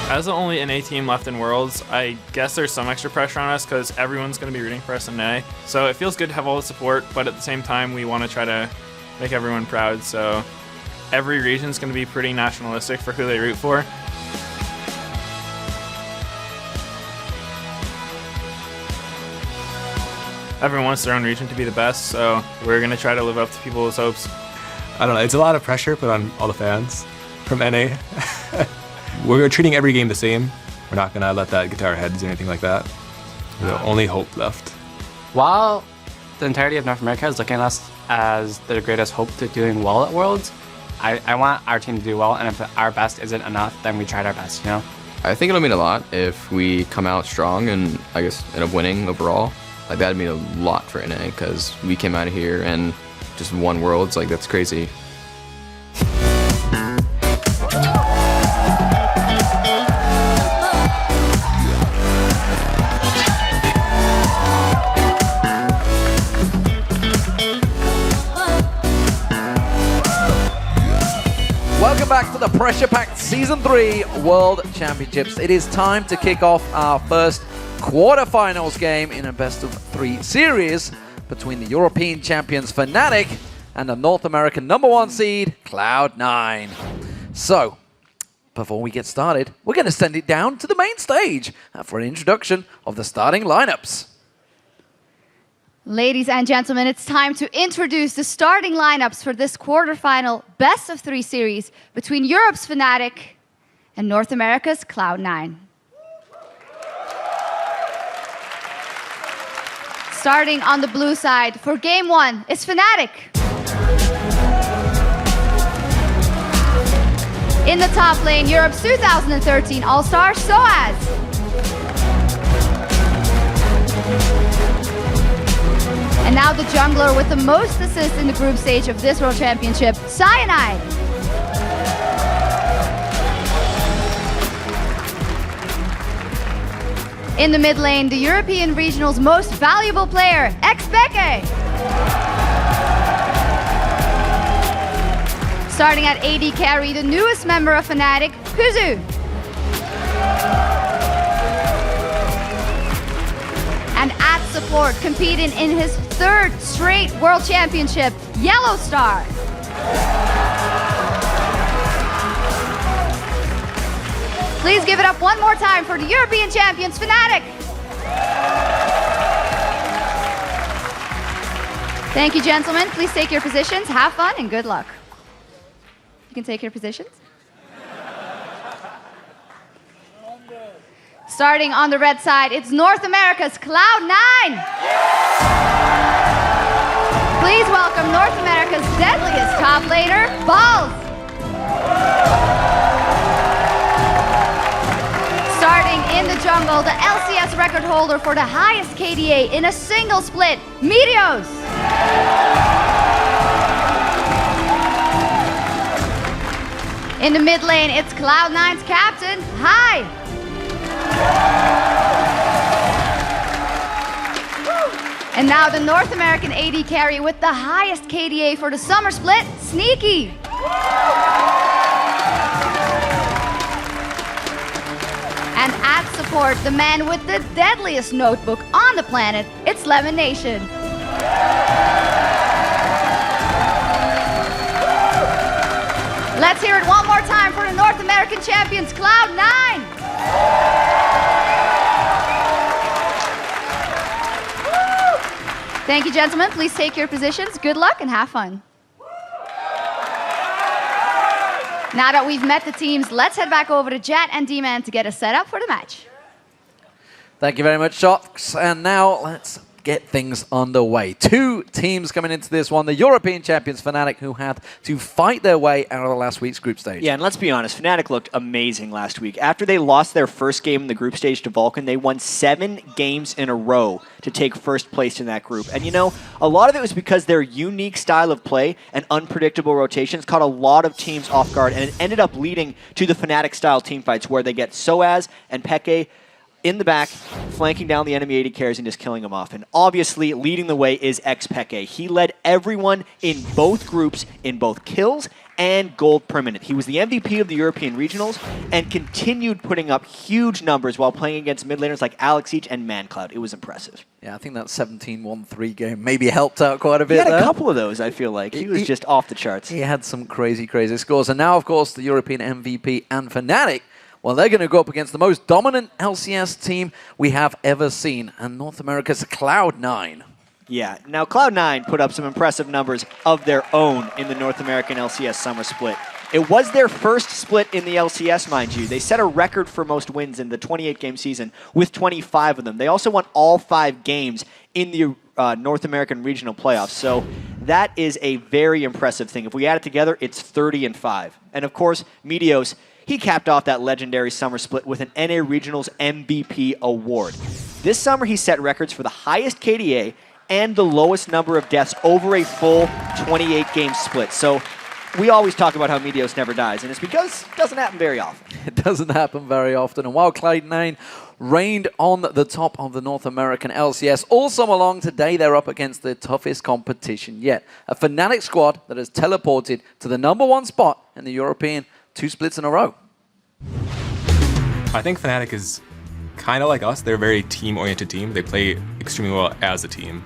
As the only NA team left in Worlds, I guess there's some extra pressure on us because everyone's going to be rooting for us in NA. So it feels good to have all the support, but at the same time, we want to try to make everyone proud. So every region's going to be pretty nationalistic for who they root for. Everyone wants their own region to be the best, so we're going to try to live up to people's hopes. I don't know, it's a lot of pressure put on all the fans from NA. We're treating every game the same. We're not going to let that get to our heads or anything like that. We're the only hope left. While the entirety of North America is looking at us as their greatest hope to doing well at Worlds, I want our team to do well, and if our best isn't enough, then we tried our best, you know? I think it'll mean a lot if we come out strong and I guess end up winning overall. Like that'd mean a lot for NA because we came out of here and just won Worlds. Like that's crazy. Welcome back to the pressure-packed Season 3 World Championships. It is time to kick off our first quarterfinals game in a best-of-3 series between the European champions Fnatic and the North American #1 seed Cloud9. So, before we get started, we're going to send it down to the main stage for an introduction of the starting lineups. Ladies and gentlemen, it's time to introduce the starting lineups for this quarterfinal best-of-3 series between Europe's Fnatic and North America's Cloud9. Starting on the blue side for Game 1 is Fnatic. In the top lane, Europe's 2013 All-Star Soaz. And now the jungler with the most assists in the group stage of this World Championship, Cyanide. In the mid lane, the European Regional's most valuable player, xPeke. Starting at AD carry, the newest member of Fnatic, Kuzu. And at support, competing in his 3rd straight World Championship, Yellowstar. Please give it up one more time for the European champions, Fnatic. Thank you, gentlemen. Please take your positions. Have fun and good luck. You can take your positions. Starting on the red side, it's North America's Cloud9. Please welcome North America's deadliest top laner, Balls. Starting in the jungle, the LCS record holder for the highest KDA in a single split, Meteos. In the mid lane, it's Cloud9's captain, Hai. And now the North American AD carry with the highest KDA for the summer split, Sneaky. And at support, the man with the deadliest notebook on the planet, it's Lemon Nation. Let's hear it one more time for the North American champions, Cloud9. Thank you, gentlemen. Please take your positions. Good luck and have fun. Now that we've met the teams, let's head back over to Jet and D-Man to get us set up for the match. Thank you very much, Shox. And now let's get things underway. 2 teams coming into this one. The European champions, Fnatic, who had to fight their way out of last week's group stage. Yeah, and let's be honest, Fnatic looked amazing last week. After they lost their first game in the group stage to Vulcan, they won 7 games in a row to take first place in that group. And you know, a lot of it was because their unique style of play and unpredictable rotations caught a lot of teams off guard, and it ended up leading to the Fnatic-style teamfights where they get Soaz and Peke in the back, flanking down the enemy AD carries and just killing them off. And obviously, leading the way is xPeke. He led everyone in both groups in both kills and gold permanent. He was the MVP of the European Regionals and continued putting up huge numbers while playing against mid laners like Alex Each and ManCloud. It was impressive. Yeah, I think that 17-1-3 game maybe helped out quite a bit. He had there. a couple of those, I feel like. He was just off the charts. He had some crazy, crazy scores. And now, of course, the European MVP and Fnatic, well, they're going to go up against the most dominant LCS team we have ever seen, and North America's Cloud9. Yeah, now Cloud9 put up some impressive numbers of their own in the North American LCS Summer Split. It was their first split in the LCS, mind you. They set a record for most wins in the 28-game season with 25 of them. They also won all 5 games in the North American Regional Playoffs. So that is a very impressive thing. If we add it together, it's 30-5. And of course, Meteos, he capped off that legendary summer split with an NA Regionals MVP award. This summer, he set records for the highest KDA and the lowest number of deaths over a full 28-game split. So we always talk about how Meteos never dies, and it's because it doesn't happen very often. It doesn't happen very often. And while Cloud9 reigned on the top of the North American LCS all summer long, today they're up against the toughest competition yet. A Fnatic squad that has teleported to the #1 spot in the European 2 splits in a row. I think Fnatic is kind of like us. They're a very team-oriented team. They play extremely well as a team.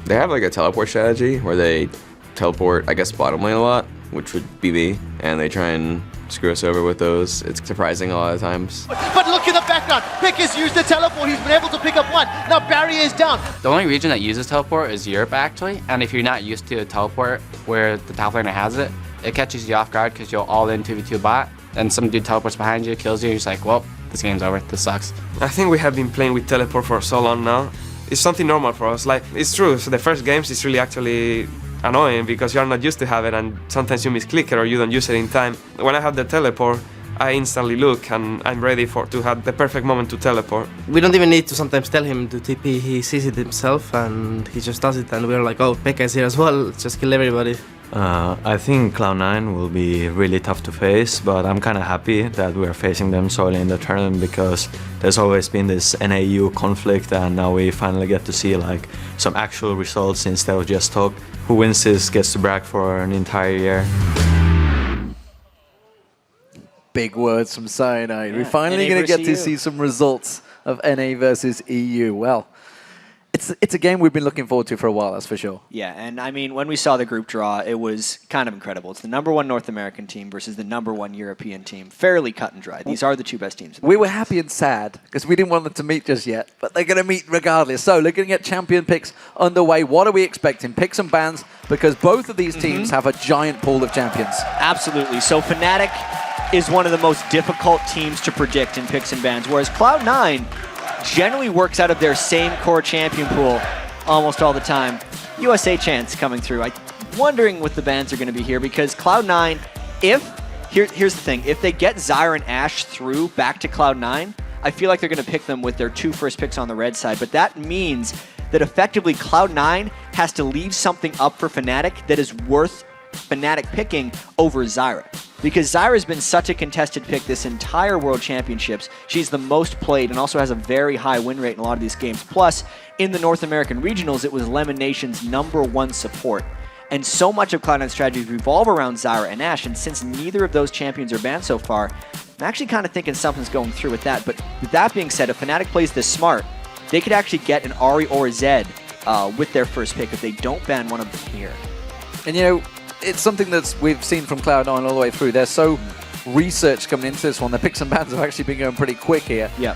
They have like a teleport strategy where they teleport, I guess, bottom lane a lot, which would be me, and they try and screw us over with those. It's surprising a lot of times. But look in the background. Pick has used the teleport. He's been able to pick up one. Now barrier is down. The only region that uses teleport is Europe, actually. And if you're not used to a teleport where the top laner has it, it catches you off guard because you'll all in 2v2 bot, and some dude teleports behind you, kills you, you're just like, well, this game's over. This sucks. I think we have been playing with teleport for so long now. It's something normal for us. Like, it's true. So the first games is really actually annoying because you're not used to have it, and sometimes you misclick it or you don't use it in time. When I have the teleport, I instantly look and I'm ready to have the perfect moment to teleport. We don't even need to sometimes tell him to TP. He sees it himself and he just does it. And we're like, oh, Pekka is here as well. Let's just kill everybody. I think Cloud9 will be really tough to face, but I'm kind of happy that we are facing them so early in the tournament because there's always been this NAU conflict, and now we finally get to see like some actual results instead of just talk. Who wins this gets to brag for an entire year. Big words from Cyanide. Yeah, We're finally NA going to get versus to EU. see some results of NA versus EU. Well, it's a game we've been looking forward to for a while, that's for sure. Yeah, and I mean, when we saw the group draw, it was kind of incredible. It's the #1 North American team versus the #1 European team. Fairly cut and dry. These are the 2 best teams. We were happy and sad because we didn't want them to meet just yet, but they're going to meet regardless. So, looking to get champion picks underway. What are we expecting? Picks and bans, because both of these teams have a giant pool of champions. Absolutely. So Fnatic is one of the most difficult teams to predict in picks and bans, whereas Cloud9 generally works out of their same core champion pool almost all the time. USA Chance coming through. I'm wondering what the bans are going to be here, because Cloud9, here's the thing, if they get Zyra and Ashe through back to Cloud9, I feel like they're going to pick them with their 2 first picks on the red side, but that means that effectively Cloud9 has to leave something up for Fnatic that is worth Fnatic picking over Zyra. Because Zyra's been such a contested pick this entire World Championships. She's the most played and also has a very high win rate in a lot of these games. Plus, in the North American Regionals, it was Lemon Nation's #1 support. And so much of Cloud9's strategies revolve around Zyra and Ashe, and since neither of those champions are banned so far, I'm actually kind of thinking something's going through with that. But with that being said, if Fnatic plays this smart, they could actually get an Ahri or a Zed with their first pick if they don't ban one of them here. And you know, it's something that we've seen from Cloud9 all the way through. They're so researched coming into this one. The picks and bans have actually been going pretty quick here. Yeah.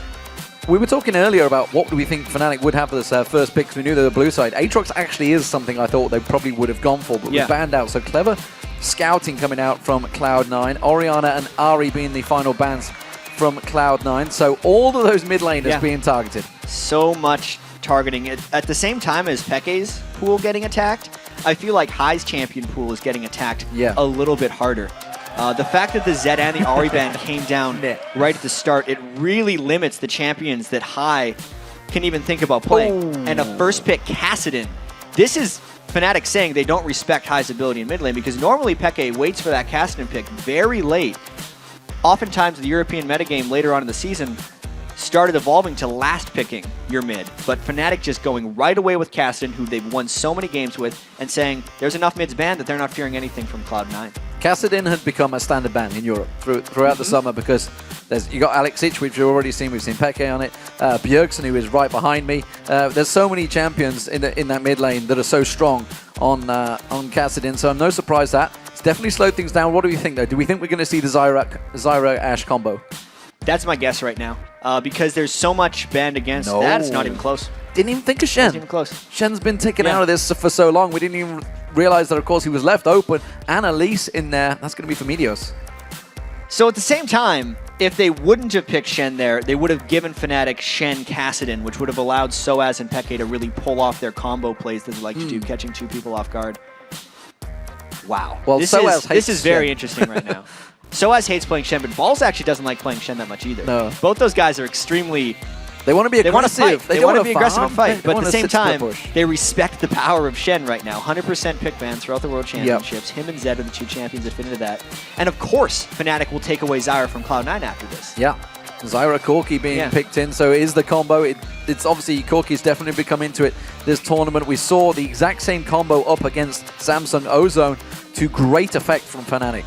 We were talking earlier about what do we think Fnatic would have for this first pick, because we knew they're the blue side. Aatrox actually is something I thought they probably would have gone for, but we banned out. So clever scouting coming out from Cloud9. Orianna and Ahri being the final bans from Cloud9. So all of those mid laners being targeted. So much targeting. At the same time as Peke's pool getting attacked, I feel like High's champion pool is getting attacked a little bit harder. The fact that the Zed and the Ahri ban came down right at the start, it really limits the champions that High can even think about playing. And a first pick Kassadin. This is Fnatic saying they don't respect High's ability in mid lane, because normally Peke waits for that Kassadin pick very late. Oftentimes the European metagame later on in the season started evolving to last picking your mid, but Fnatic just going right away with Kassadin, who they've won so many games with, and saying there's enough mids banned that they're not fearing anything from Cloud9. Kassadin had become a standard ban in Europe throughout the summer because you got Alex Ich, which we've already seen. We've seen Peke on it. Bjergsen, who is right behind me. There's so many champions in that mid lane that are so strong on Kassadin, so I'm no surprise that. It's definitely slowed things down. What do we think, though? Do we think we're going to see the Zyra-Ashe combo? That's my guess right now, because there's so much banned against that, it's not even close. Didn't even think of Shen. Not even close. Shen's been taken out of this for so long. We didn't even realize that, of course, he was left open. And Elise in there. That's going to be for Meteos. So at the same time, if they wouldn't have picked Shen there, they would have given Fnatic Shen Kassadin, which would have allowed Soaz and Peke to really pull off their combo plays that they like to do, catching two people off guard. Wow. Well, this is very interesting right now. Soaz hates playing Shen, but Balls actually doesn't like playing Shen that much either. No. Both those guys are extremely... They want to be aggressive. They want to be aggressive and fight, but at the same time, push. they respect the power of Shen right now. 100% pick ban throughout the World Championships. Him and Zed are the two champions that fit into that. And of course, Fnatic will take away Zyra from Cloud9 after this. Yeah. Zyra Corki being picked in, so it is the combo. It's obviously Corki's definitely become into it this tournament. We saw the exact same combo up against Samsung Ozone to great effect from Fnatic.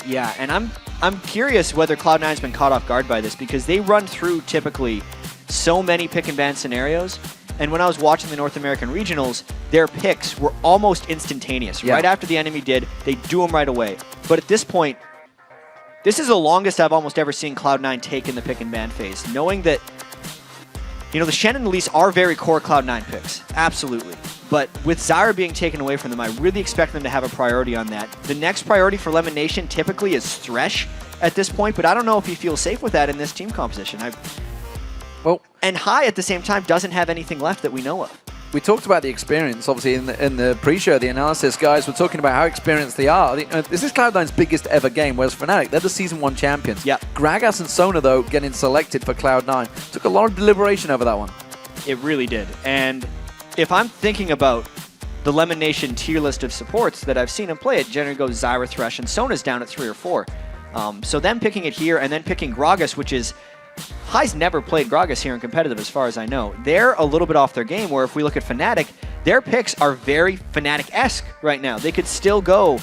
Yeah, and I'm curious whether Cloud9's been caught off guard by this, because they run through typically so many pick and ban scenarios, and when I was watching the North American regionals, their picks were almost instantaneous. Right after the enemy did, they do them right away. But at this point, this is the longest I've almost ever seen Cloud9 take in the pick and ban phase, knowing that, you know, the Shen and Elise are very core Cloud9 picks, absolutely. But with Zyra being taken away from them, I really expect them to have a priority on that. The next priority for Lemon Nation typically is Thresh at this point, but I don't know if he feels safe with that in this team composition. And High at the same time doesn't have anything left that we know of. We talked about the experience, obviously, in the pre-show, the analysis, guys. We're talking about how experienced they are. This is Cloud9's biggest ever game, whereas Fnatic, they're the Season 1 champions. Yeah. Gragas and Sona, though, getting selected for Cloud9. Took a lot of deliberation over that one. It really did. And if I'm thinking about the Lemon Nation tier list of supports that I've seen him play, it generally goes Zyra, Thresh, and Sona's down at 3 or 4. So them picking it here and then picking Gragas, which is... High's never played Gragas here in competitive as far as I know. They're a little bit off their game, where if we look at Fnatic, their picks are very Fnatic-esque right now. They could still go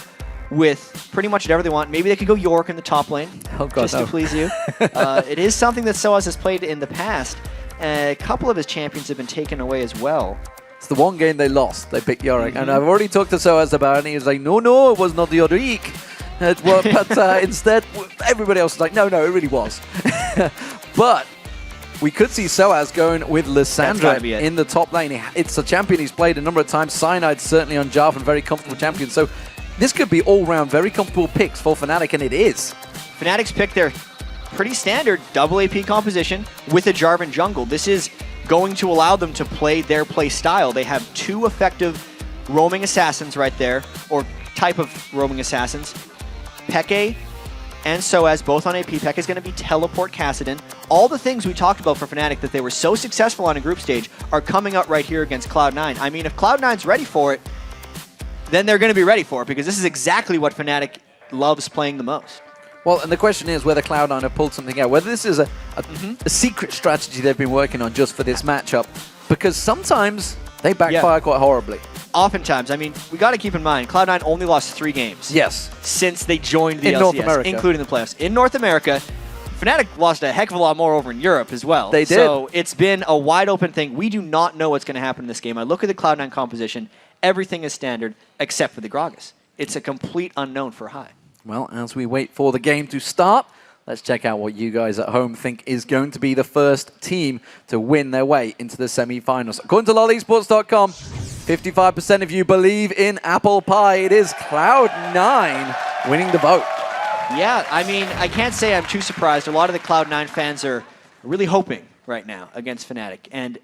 with pretty much whatever they want. Maybe they could go York in the top lane, just to please you. It is something that Soaz has played in the past. A couple of his champions have been taken away as well. It's the one game they lost. They picked Yorick. And I've already talked to Soaz about it, and he was like, no, it was not Yorick. But instead, everybody else was like, no, it really was. But we could see Soaz going with Lissandra in the top lane. It's a champion he's played a number of times. Cyanide certainly on Jarvan, very comfortable champion. So this could be all-round very comfortable picks for Fnatic, and it is. Fnatic's picked their pretty standard double AP composition with a Jarvan jungle. This is going to allow them to play their play style. They have 2 effective roaming assassins right there, or type of roaming assassins. Peke and Soaz, both on AP. Peke is going to be teleport Kassadin. All the things we talked about for Fnatic that they were so successful on in group stage are coming up right here against Cloud9. I mean, if Cloud9's ready for it, then they're going to be ready for it, because this is exactly what Fnatic loves playing the most. Well, and the question is whether Cloud9 have pulled something out, whether this is a secret strategy they've been working on just for this matchup, because sometimes they backfire quite horribly. Oftentimes. I mean, we got to keep in mind, Cloud9 only lost 3 games. Since they joined the LCS, North America, including the playoffs. In North America, Fnatic lost a heck of a lot more over in Europe as well. They did. So it's been a wide open thing. We do not know what's going to happen in this game. I look at the Cloud9 composition. Everything is standard except for the Gragas. It's a complete unknown for High. Well, as we wait for the game to start, let's check out what you guys at home think is going to be the first team to win their way into the semi-finals. According to lolesports.com, 55% of you believe in apple pie. It is Cloud9 winning the vote. Yeah, I mean, I can't say I'm too surprised. A lot of the Cloud9 fans are really hoping right now against Fnatic. And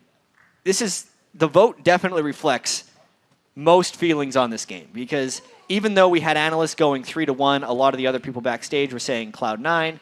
the vote definitely reflects most feelings on this game, because even though we had analysts going 3-1, a lot of the other people backstage were saying Cloud9.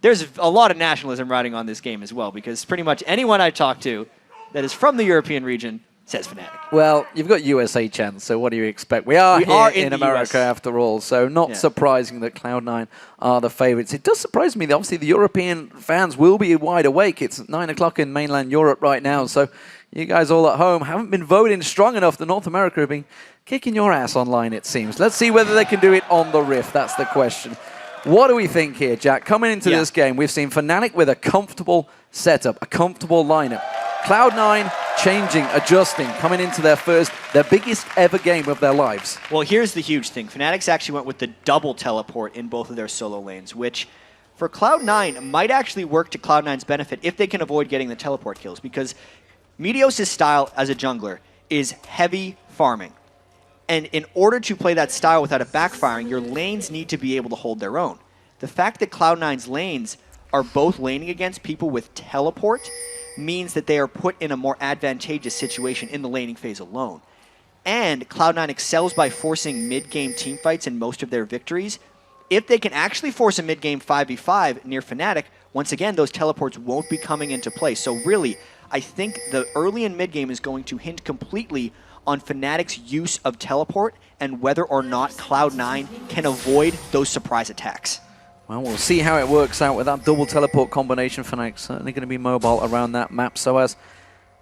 There's a lot of nationalism riding on this game as well, because pretty much anyone I talk to that is from the European region says Fnatic. Well, you've got USA chance, so what do you expect? We are here in America US. after all, so not surprising that Cloud9 are the favorites. It does surprise me that obviously the European fans will be wide awake. It's 9 o'clock in mainland Europe right now, so you guys all at home haven't been voting strong enough. The North America have been kicking your ass online, it seems. Let's see whether they can do it on the Rift. That's the question. What do we think here, Jack? Coming into this game, we've seen Fnatic with a comfortable setup, a comfortable lineup. Cloud9 changing, adjusting, coming into their biggest ever game of their lives. Well, here's the huge thing. Fnatic's actually went with the double teleport in both of their solo lanes, which for Cloud9 might actually work to Cloud9's benefit if they can avoid getting the teleport kills, because Meteos' style as a jungler is heavy farming. And in order to play that style without it backfiring, your lanes need to be able to hold their own. The fact that Cloud9's lanes are both laning against people with teleport means that they are put in a more advantageous situation in the laning phase alone. And Cloud9 excels by forcing mid-game teamfights in most of their victories. If they can actually force a mid-game 5v5 near Fnatic, once again, those teleports won't be coming into play. So really, I think the early and mid-game is going to hinge completely on Fnatic's use of teleport and whether or not Cloud9 can avoid those surprise attacks. Well, we'll see how it works out with that double teleport combination. Fnatic certainly going to be mobile around that map. So as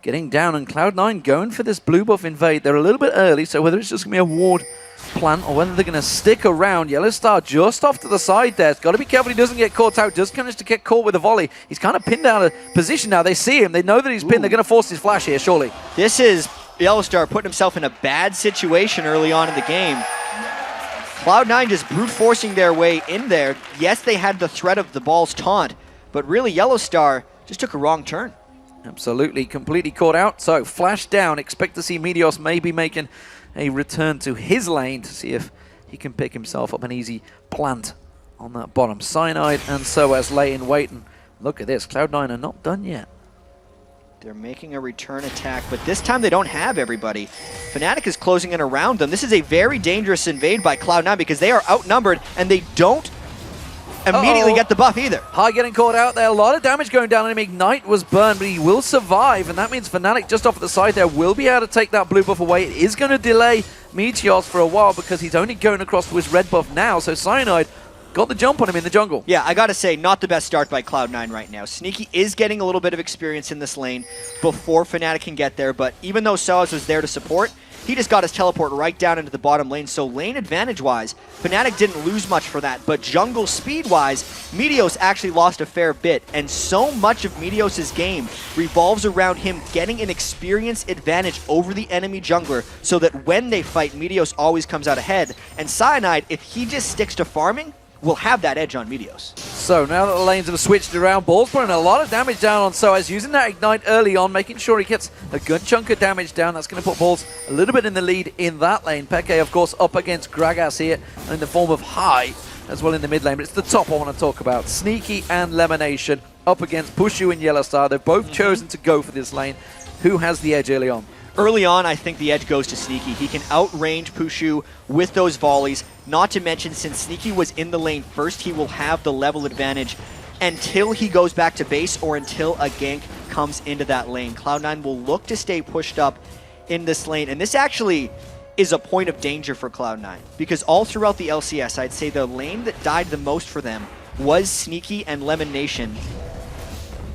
getting down, and Cloud9 going for this blue buff invade. They're a little bit early, so whether it's just going to be a ward plant or whether they're going to stick around. Yellowstar just off to the side there. Got to be careful he doesn't get caught out. Just managed to get caught with a volley. He's kind of pinned out of position now. They see him. They know that he's pinned. They're going to force his flash here, surely. This is Yellowstar putting himself in a bad situation early on in the game. Cloud9 just brute forcing their way in there. Yes, they had the threat of the ball's taunt, but really Yellowstar just took a wrong turn. Absolutely, completely caught out. So flash down. Expect to see Meteos maybe making a return to his lane to see if he can pick himself up an easy plant on that bottom. Cyanide and so as lay in wait. And look at this, Cloud9 are not done yet. They're making a return attack, but this time they don't have everybody. Fnatic is closing in around them. This is a very dangerous invade by Cloud9 because they are outnumbered and they don't immediately get the buff either. High getting caught out there. A lot of damage going down on him. Ignite was burned, but he will survive, and that means Fnatic just off at the side there will be able to take that blue buff away. It is going to delay Meteos for a while because he's only going across to his red buff now, so Cyanide got the jump on him in the jungle. Yeah, I gotta say, not the best start by Cloud9 right now. Sneaky is getting a little bit of experience in this lane before Fnatic can get there, but even though Soaz was there to support, he just got his teleport right down into the bottom lane, so lane advantage-wise, Fnatic didn't lose much for that, but jungle speed-wise, Meteos actually lost a fair bit, and so much of Meteos' game revolves around him getting an experience advantage over the enemy jungler, so that when they fight, Meteos always comes out ahead, and Cyanide, if he just sticks to farming, will have that edge on Meteos. So now that the lanes have switched around, Ball's putting a lot of damage down on Soaz, using that Ignite early on, making sure he gets a good chunk of damage down. That's going to put Balls a little bit in the lead in that lane. Peke, of course, up against Gragas here in the form of High as well in the mid lane, but it's the top I want to talk about. Sneaky and Lemonation up against Pushu and Yellowstar. They've both chosen to go for this lane. Who has the edge early on? Early on, I think the edge goes to Sneaky. He can outrange Pushu with those volleys. Not to mention, since Sneaky was in the lane first, he will have the level advantage until he goes back to base or until a gank comes into that lane. Cloud9 will look to stay pushed up in this lane. And this actually is a point of danger for Cloud9, because all throughout the LCS, I'd say the lane that died the most for them was Sneaky and Lemon Nation,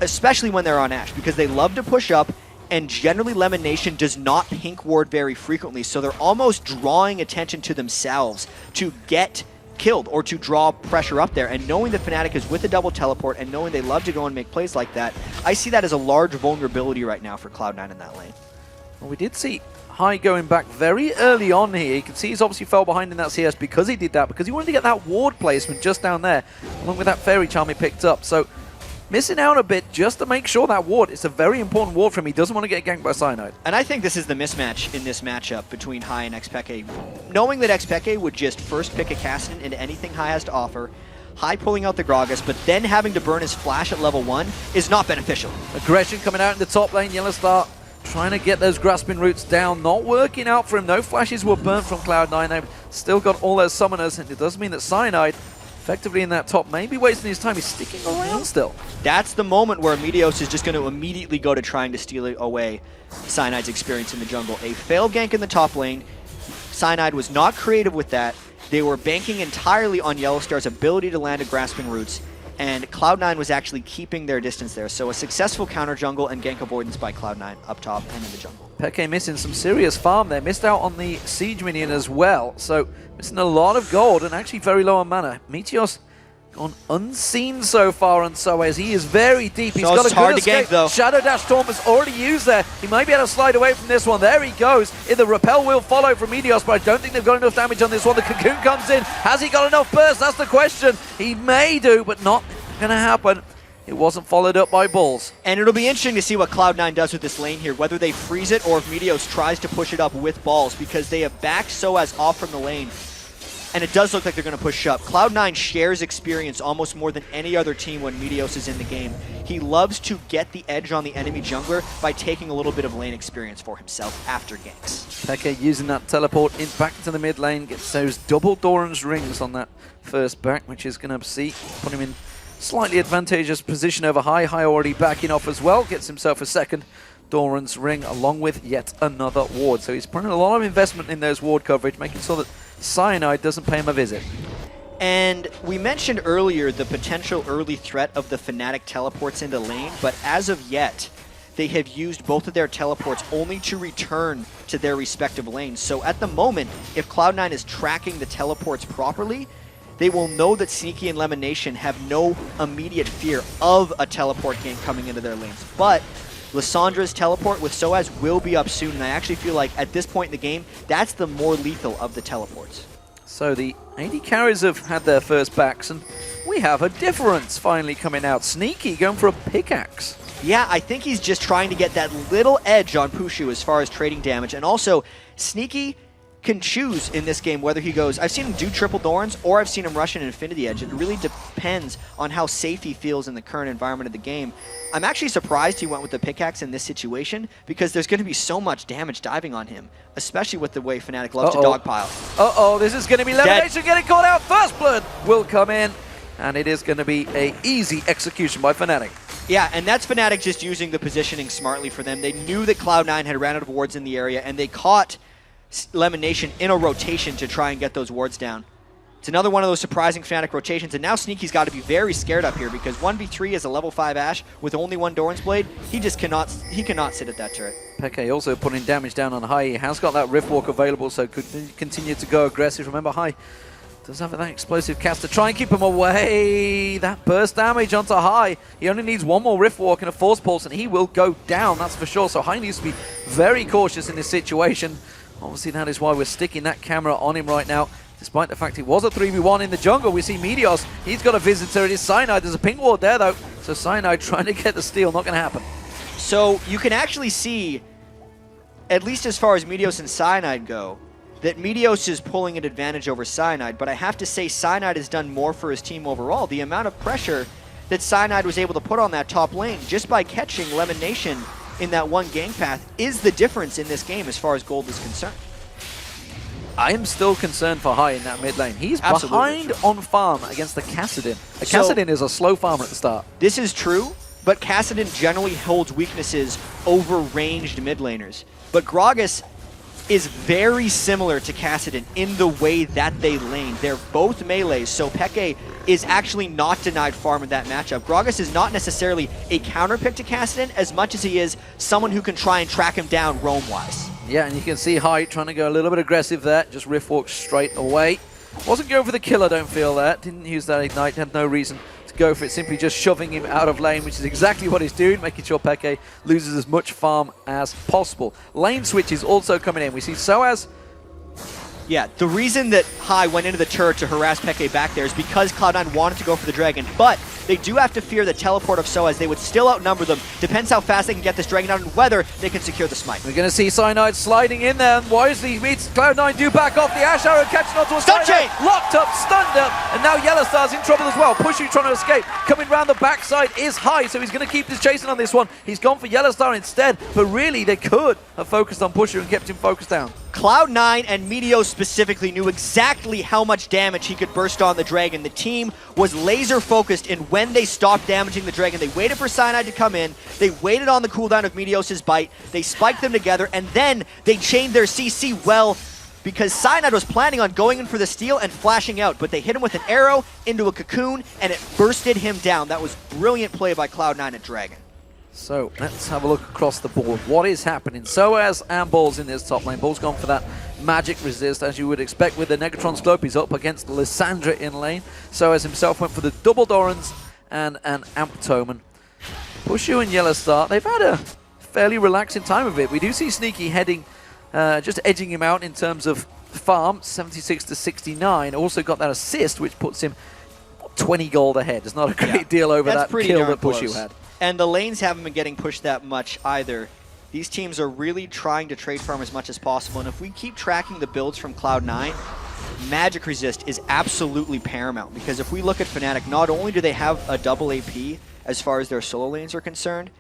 especially when they're on Ashe, because they love to push up. And generally, Lemon Nation does not pink ward very frequently, so they're almost drawing attention to themselves to get killed or to draw pressure up there. And knowing that Fnatic is with a double teleport and knowing they love to go and make plays like that, I see that as a large vulnerability right now for Cloud9 in that lane. Well, we did see High going back very early on here. You can see he's obviously fell behind in that CS because he did that, because he wanted to get that ward placement just down there, along with that Fairy Charm he picked up. So missing out a bit just to make sure that ward, it's a very important ward for him. He doesn't want to get ganked by Cyanide. And I think this is the mismatch in this matchup between High and Xpeke. Knowing that Xpeke would just first pick a Kassadin into anything High has to offer, High pulling out the Gragas, but then having to burn his flash at level 1 is not beneficial. Aggression coming out in the top lane. Yellowstar trying to get those grasping roots down. Not working out for him. No flashes were burnt from Cloud9. They've still got all their summoners, and it does mean that Cyanide effectively in that top, maybe wasting his time. He's sticking around still. That's the moment where Meteos is just going to immediately go to trying to steal away Cyanide's experience in the jungle. A failed gank in the top lane. Cyanide was not creative with that. They were banking entirely on Yellowstar's ability to land a Grasping Roots, and Cloud9 was actually keeping their distance there. So a successful counter jungle and gank avoidance by Cloud9 up top and in the jungle. Peke missing some serious farm there. Missed out on the Siege minion as well. So missing a lot of gold and actually very low on mana. Meteos gone unseen so far on Soaz. He is very deep. He's got a good escape. Though. Shadow Dash Storm is already used there. He might be able to slide away from this one. There he goes. The repel will follow from Meteos, but I don't think they've got enough damage on this one. The Cocoon comes in. Has he got enough burst? That's the question. He may do, but not going to happen. It wasn't followed up by Bulls. And it'll be interesting to see what Cloud9 does with this lane here, whether they freeze it or if Meteos tries to push it up with balls, because they have backed Soaz off from the lane. And it does look like they're going to push up. Cloud9 shares experience almost more than any other team when Meteos is in the game. He loves to get the edge on the enemy jungler by taking a little bit of lane experience for himself after ganks. Peke using that teleport back into the mid lane, gets those double Doran's rings on that first back, which is going to put him in slightly advantageous position over High. High already backing off as well, gets himself a second Doran's ring along with yet another ward. So he's putting a lot of investment in those ward coverage, making sure that Cyanide doesn't pay him a visit. And we mentioned earlier the potential early threat of the Fnatic teleports into lane, but as of yet, they have used both of their teleports only to return to their respective lanes. So at the moment, if Cloud9 is tracking the teleports properly, they will know that Sneaky and Lemonation have no immediate fear of a teleport game coming into their lanes. But Lyssandra's teleport with Soaz will be up soon, and I actually feel like at this point in the game, that's the more lethal of the teleports. So the AD carries have had their first backs, and we have a difference finally coming out. Sneaky going for a pickaxe. Yeah, I think he's just trying to get that little edge on Pushu as far as trading damage, and also Sneaky can choose in this game whether he goes, I've seen him do triple Dorans or I've seen him rush an Infinity Edge. It really depends on how safe he feels in the current environment of the game. I'm actually surprised he went with the pickaxe in this situation because there's going to be so much damage diving on him, especially with the way Fnatic loves to dogpile. This is going to be Lemonation getting caught out. First blood will come in, and it is going to be an easy execution by Fnatic. Yeah, and that's Fnatic just using the positioning smartly for them. They knew that Cloud9 had ran out of wards in the area, and they caught Lemonation in a rotation to try and get those wards down. It's another one of those surprising Fnatic rotations, and now Sneaky's got to be very scared up here because 1v3 is a level 5 Ashe with only one Doran's Blade. He just cannot sit at that turret. Peke also putting damage down on High. He has got that Riftwalk available, so could continue to go aggressive. Remember, High does have that explosive cast to try and keep him away. That burst damage onto High. He only needs one more Riftwalk and a Force Pulse, and he will go down, that's for sure. So High needs to be very cautious in this situation. Obviously, that is why we're sticking that camera on him right now. Despite the fact it was a 3v1 in the jungle, we see Meteos. He's got a visitor. It is Cyanide. There's a ping ward there, though. So Cyanide trying to get the steal. Not going to happen. So you can actually see, at least as far as Meteos and Cyanide go, that Meteos is pulling an advantage over Cyanide. But I have to say Cyanide has done more for his team overall. The amount of pressure that Cyanide was able to put on that top lane just by catching Lemonation in that one gank path is the difference in this game as far as gold is concerned. I am still concerned for High in that mid lane. He's behind on farm against the Kassadin. Kassadin is a slow farmer at the start. This is true, but Kassadin generally holds weaknesses over ranged mid laners. But Gragas is very similar to Kassadin in the way that they lane. They're both melees, so Peke is actually not denied farm in that matchup. Gragas is not necessarily a counter pick to Kassadin as much as he is someone who can try and track him down roam-wise. Yeah, and you can see High trying to go a little bit aggressive there, just Riftwalk straight away. Wasn't going for the kill, I don't feel that. Didn't use that Ignite, had no reason to go for it, simply just shoving him out of lane, which is exactly what he's doing, making sure Peke loses as much farm as possible. Lane switches also coming in. We see Soaz. Yeah, the reason that High went into the turret to harass Peke back there is because Cloud9 wanted to go for the Dragon, but they do have to fear the teleport of Soaz. They would still outnumber them. Depends how fast they can get this Dragon out and whether they can secure the smite. We're going to see Cyanide sliding in there, and wisely meets Cloud9 do back off the Ashe Arrow, catching onto a stun chain! Locked up, stunned up, and now Yellowstar's in trouble as well. Pushu trying to escape. Coming round the backside is High, so he's going to keep this chasing on this one. He's gone for Yellowstar instead, but really they could have focused on Pushu and kept him focused down. Cloud9 and Meteos specifically knew exactly how much damage he could burst on the Dragon. The team was laser focused in when they stopped damaging the Dragon. They waited for Cyanide to come in, they waited on the cooldown of Meteos' bite, they spiked them together, and then they chained their CC well, because Cyanide was planning on going in for the steal and flashing out, but they hit him with an arrow into a cocoon, and it bursted him down. That was brilliant play by Cloud9 at Dragon. So let's have a look across the board. What is happening? So as Ball's in this top lane. Ball's gone for that magic resist, as you would expect with the Negatron Slope. He's up against Lysandra in lane. So as himself went for the double Dorans and an Amptoman. Pushu and Yellow Star, they've had a fairly relaxing time of it. We do see Sneaky heading, just edging him out in terms of farm, 76 to 69. Also got that assist, which puts him 20 gold ahead. It's not a great deal over that kill that Pushu had. And the lanes haven't been getting pushed that much either. These teams are really trying to trade farm as much as possible, and if we keep tracking the builds from Cloud9, Magic Resist is absolutely paramount, because if we look at Fnatic, not only do they have a double AP as far as their solo lanes are concerned,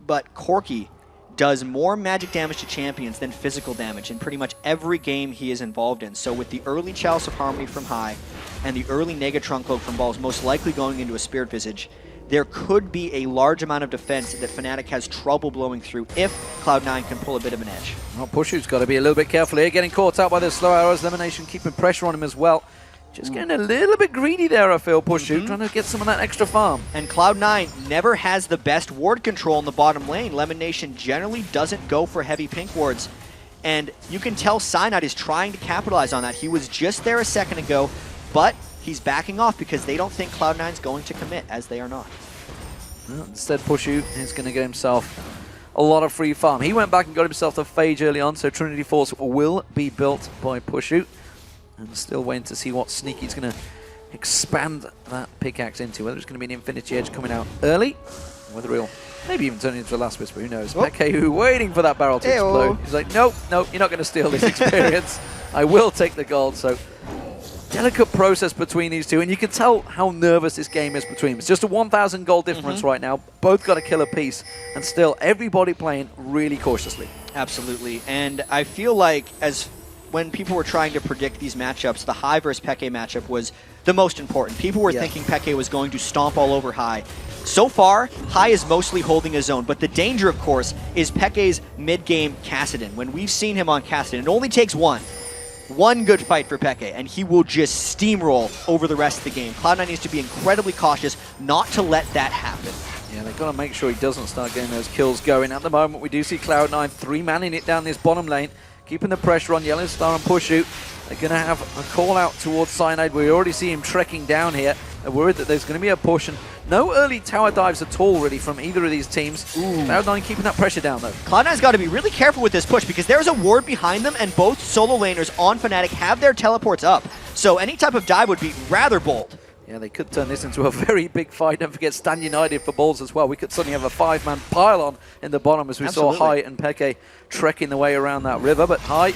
but Corki does more magic damage to champions than physical damage in pretty much every game he is involved in. So with the early Chalice of Harmony from High and the early Negatron Cloak from Balls most likely going into a Spirit Visage, there could be a large amount of defense that Fnatic has trouble blowing through if Cloud9 can pull a bit of an edge. Well, Pushu's got to be a little bit careful here, getting caught out by the slow arrows. Elimination keeping pressure on him as well. Just getting a little bit greedy there, I feel, Pushu, trying to get some of that extra farm. And Cloud9 never has the best ward control in the bottom lane. Lemon Nation generally doesn't go for heavy pink wards. And you can tell Cyanide is trying to capitalize on that. He was just there a second ago, but he's backing off because they don't think Cloud9's going to commit, as they are not. Well, instead, Pushu is going to get himself a lot of free farm. He went back and got himself a Phage early on, so Trinity Force will be built by Pushu. And still waiting to see what Sneaky's going to expand that pickaxe into. Whether it's going to be an Infinity Edge coming out early, whether he'll maybe even turn it into a Last Whisper, who knows. Peke, who waiting for that barrel to explode. He's like, nope, nope, you're not going to steal this experience. I will take the gold. So delicate process between these two, and you can tell how nervous this game is between them. It's just a 1,000 gold difference right now. Both got a killer piece, and still everybody playing really cautiously. Absolutely, and I feel like when people were trying to predict these matchups, the High versus Peke matchup was the most important. People were thinking Peke was going to stomp all over High. So far, High is mostly holding his own, but the danger, of course, is Peke's mid-game Kassadin. When we've seen him on Kassadin, it only takes one good fight for Peke, and he will just steamroll over the rest of the game. Cloud9 needs to be incredibly cautious not to let that happen. Yeah, they've got to make sure he doesn't start getting those kills going. At the moment, we do see Cloud9 3-manning it down this bottom lane, keeping the pressure on Yellow Star and Pushu. They're going to have a call out towards Cyanide. We already see him trekking down here. They're worried that there's going to be a push, and no early tower dives at all, really, from either of these teams. Cloud9 keeping that pressure down, though. Cloud9's got to be really careful with this push, because there's a ward behind them, and both solo laners on Fnatic have their teleports up. So any type of dive would be rather bold. Yeah, they could turn this into a very big fight. Don't forget Stan United for balls as well. We could suddenly have a 5-man pylon in the bottom as we saw High and Peke trekking the way around that river. But High,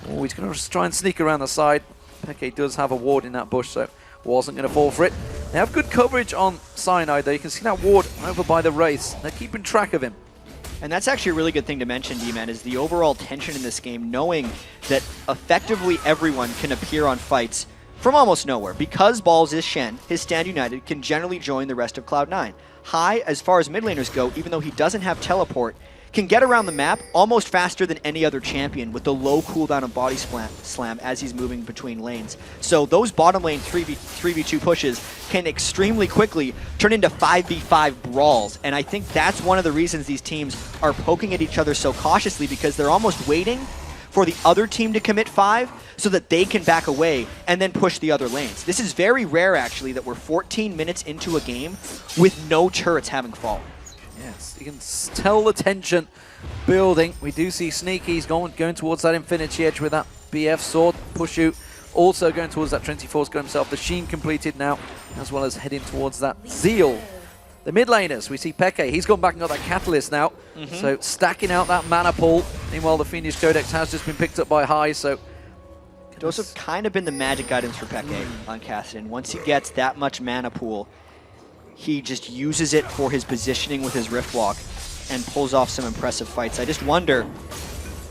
he's going to try and sneak around the side. Peke does have a ward in that bush, so wasn't going to fall for it. They have good coverage on Cyanide, though. You can see that ward over by the Wraiths. They're keeping track of him. And that's actually a really good thing to mention, D-Man, is the overall tension in this game, knowing that effectively everyone can appear on fights from almost nowhere. Because Balls is Shen, his Stand United can generally join the rest of Cloud9. High, as far as mid laners go, even though he doesn't have teleport, can get around the map almost faster than any other champion with the low cooldown of body slam as he's moving between lanes. So those bottom lane 3v2 pushes can extremely quickly turn into 5v5 brawls. And I think that's one of the reasons these teams are poking at each other so cautiously, because they're almost waiting for the other team to commit 5 so that they can back away and then push the other lanes. This is very rare, actually, that we're 14 minutes into a game with no turrets having fallen. Yes, you can tell the tension building. We do see Sneaky's going towards that Infinity Edge with that BF sword. Pushu also going towards that Trinity Force, got himself the Sheen completed now, as well as heading towards that Zeal. The mid laners, we see Peke, he's gone back and got that Catalyst now, so stacking out that mana pool. Meanwhile, the Fiendish Codex has just been picked up by High, so those have kind of been the magic guidance for Peke on Kassadin. Once he gets that much mana pool, he just uses it for his positioning with his Rift Walk and pulls off some impressive fights. I just wonder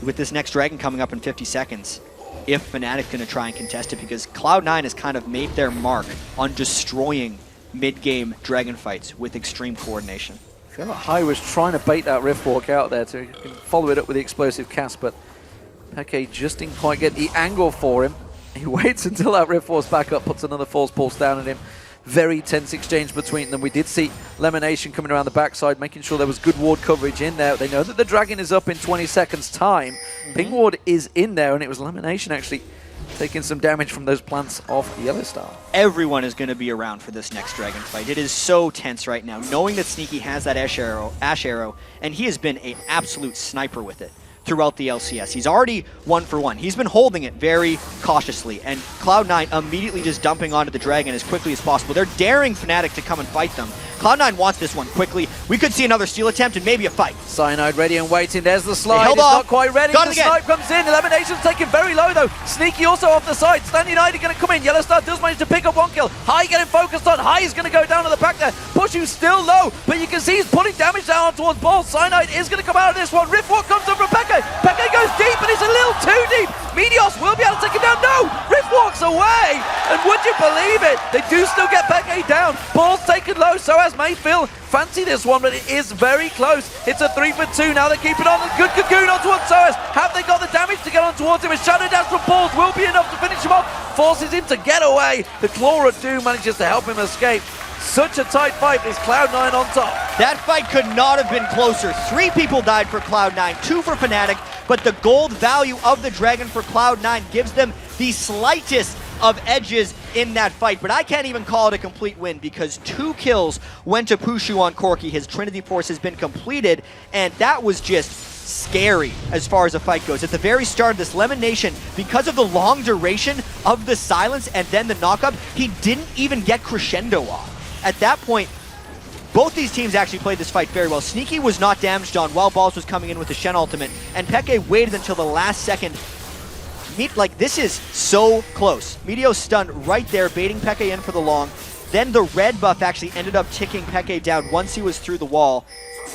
with this next Dragon coming up in 50 seconds, if Fnatic's going to try and contest it, because Cloud9 has kind of made their mark on destroying mid-game Dragon fights with extreme coordination. I feel like Hai was trying to bait that Rift Walk out there to follow it up with the explosive cast, but Peke just didn't quite get the angle for him. He waits until that Rift Force back up, puts another Force Pulse down at him. Very tense exchange between them. We did see Lemonation coming around the backside, making sure there was good ward coverage in there. They know that the Dragon is up in 20 seconds time. Ping ward is in there, and it was Lemonation actually taking some damage from those plants off Yellowstar. Everyone is going to be around for this next Dragon fight. It is so tense right now, knowing that Sneaky has that Ash Arrow, and he has been an absolute sniper with it throughout the LCS. He's already 1 for 1. He's been holding it very cautiously, and Cloud9 immediately just dumping onto the Dragon as quickly as possible. They're daring Fnatic to come and fight them. Cloud9 wants this one quickly. We could see another steal attempt and maybe a fight. Cyanide ready and waiting. There's the slide. Held it's off. not quite ready. Got The it again. snipe comes in. Elimination's taken very low though. Sneaky also off the side. Stan United going to come in. Yellowstar does manage to pick up 1 kill. Hai getting focused on. Hai is going to go down to the back there. Pushu's still low, but you can see he's putting damage down towards Ball. Cyanide is going to come out of this one. Riftwalk comes up from Peke. Peke goes deep, but it's a little too deep. Meteos will be able to take him down. No! Riftwalk's away! And would you believe it? They do still get Peke down. Ball's taken low, so has Mayfield. Fancy this one, but it is very close. It's a 3 for 2. Now they're keeping on. A good Cocoon on towards Soas. Have they got the damage to get on towards him? A Shadow Dash from Balls will be enough to finish him off. Forces him to get away. The Claw of Doom manages to help him escape. Such a tight fight. Is Cloud9 on top? That fight could not have been closer. 3 people died for Cloud9, 2 for Fnatic, but the gold value of the Dragon for Cloud9 gives them the slightest of edges in that fight, but I can't even call it a complete win because 2 kills went to Pushu on Corki. His Trinity Force has been completed, and that was just scary as far as the fight goes. At the very start of this, Lemonation, because of the long duration of the silence and then the knockup, he didn't even get Crescendo off. At that point, both these teams actually played this fight very well. Sneaky was not damaged on while Balls was coming in with the Shen ultimate, and Peke waited until the last second. This is so close. Meteos stunned right there, baiting Peke in for the long. Then the red buff actually ended up ticking Peke down once he was through the wall.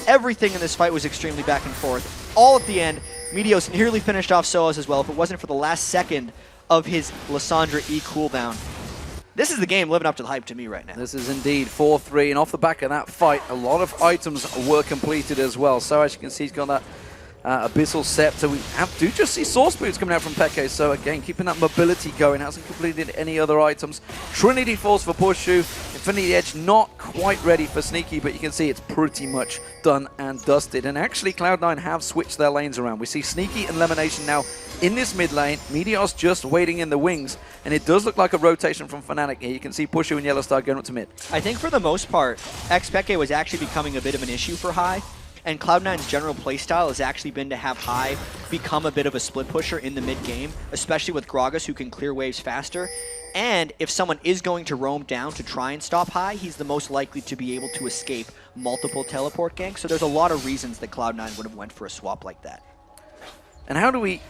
Everything in this fight was extremely back and forth. All at the end, Meteos nearly finished off Soas as well if it wasn't for the last second of his Lissandra E cooldown. This is the game living up to the hype to me right now. This is indeed 4-3, and off the back of that fight, a lot of items were completed as well. So as you can see, he's got that Abyssal Scepter. We do just see Source Boots coming out from Peke, so again, keeping that mobility going. Hasn't completed any other items. Trinity Force for Pushu. Infinity Edge not quite ready for Sneaky, but you can see it's pretty much done and dusted. And actually, Cloud9 have switched their lanes around. We see Sneaky and Lemonation now in this mid lane. Meteos just waiting in the wings, and it does look like a rotation from Fnatic here. You can see Pushu and Yellowstar going up to mid. I think for the most part, Peke was actually becoming a bit of an issue for Hai. And Cloud9's general playstyle has actually been to have Hai become a bit of a split pusher in the mid-game, especially with Gragas, who can clear waves faster. And if someone is going to roam down to try and stop Hai, he's the most likely to be able to escape multiple teleport ganks. So there's a lot of reasons that Cloud9 would have went for a swap like that. And how do we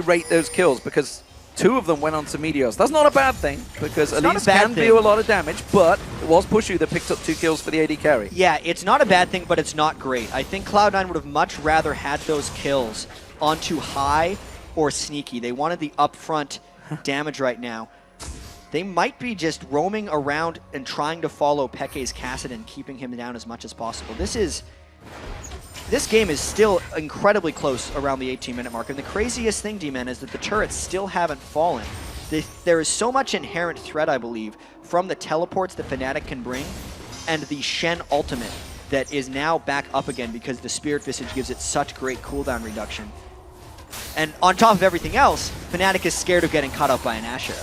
rate those kills? Because 2 of them went on to Meteos. That's not a bad thing, because Elise can do a lot of damage, but it was Pushu that picked up 2 kills for the AD carry. Yeah, it's not a bad thing, but it's not great. I think Cloud9 would have much rather had those kills onto Hai or Sneaky. They wanted the upfront damage right now. They might be just roaming around and trying to follow Peke's Kassadin, keeping him down as much as possible. This game is still incredibly close around the 18-minute mark, and the craziest thing, D-Man, is that the turrets still haven't fallen. There is so much inherent threat, I believe, from the teleports that Fnatic can bring, and the Shen ultimate that is now back up again because the Spirit Visage gives it such great cooldown reduction. And on top of everything else, Fnatic is scared of getting caught up by an Ash Arrow.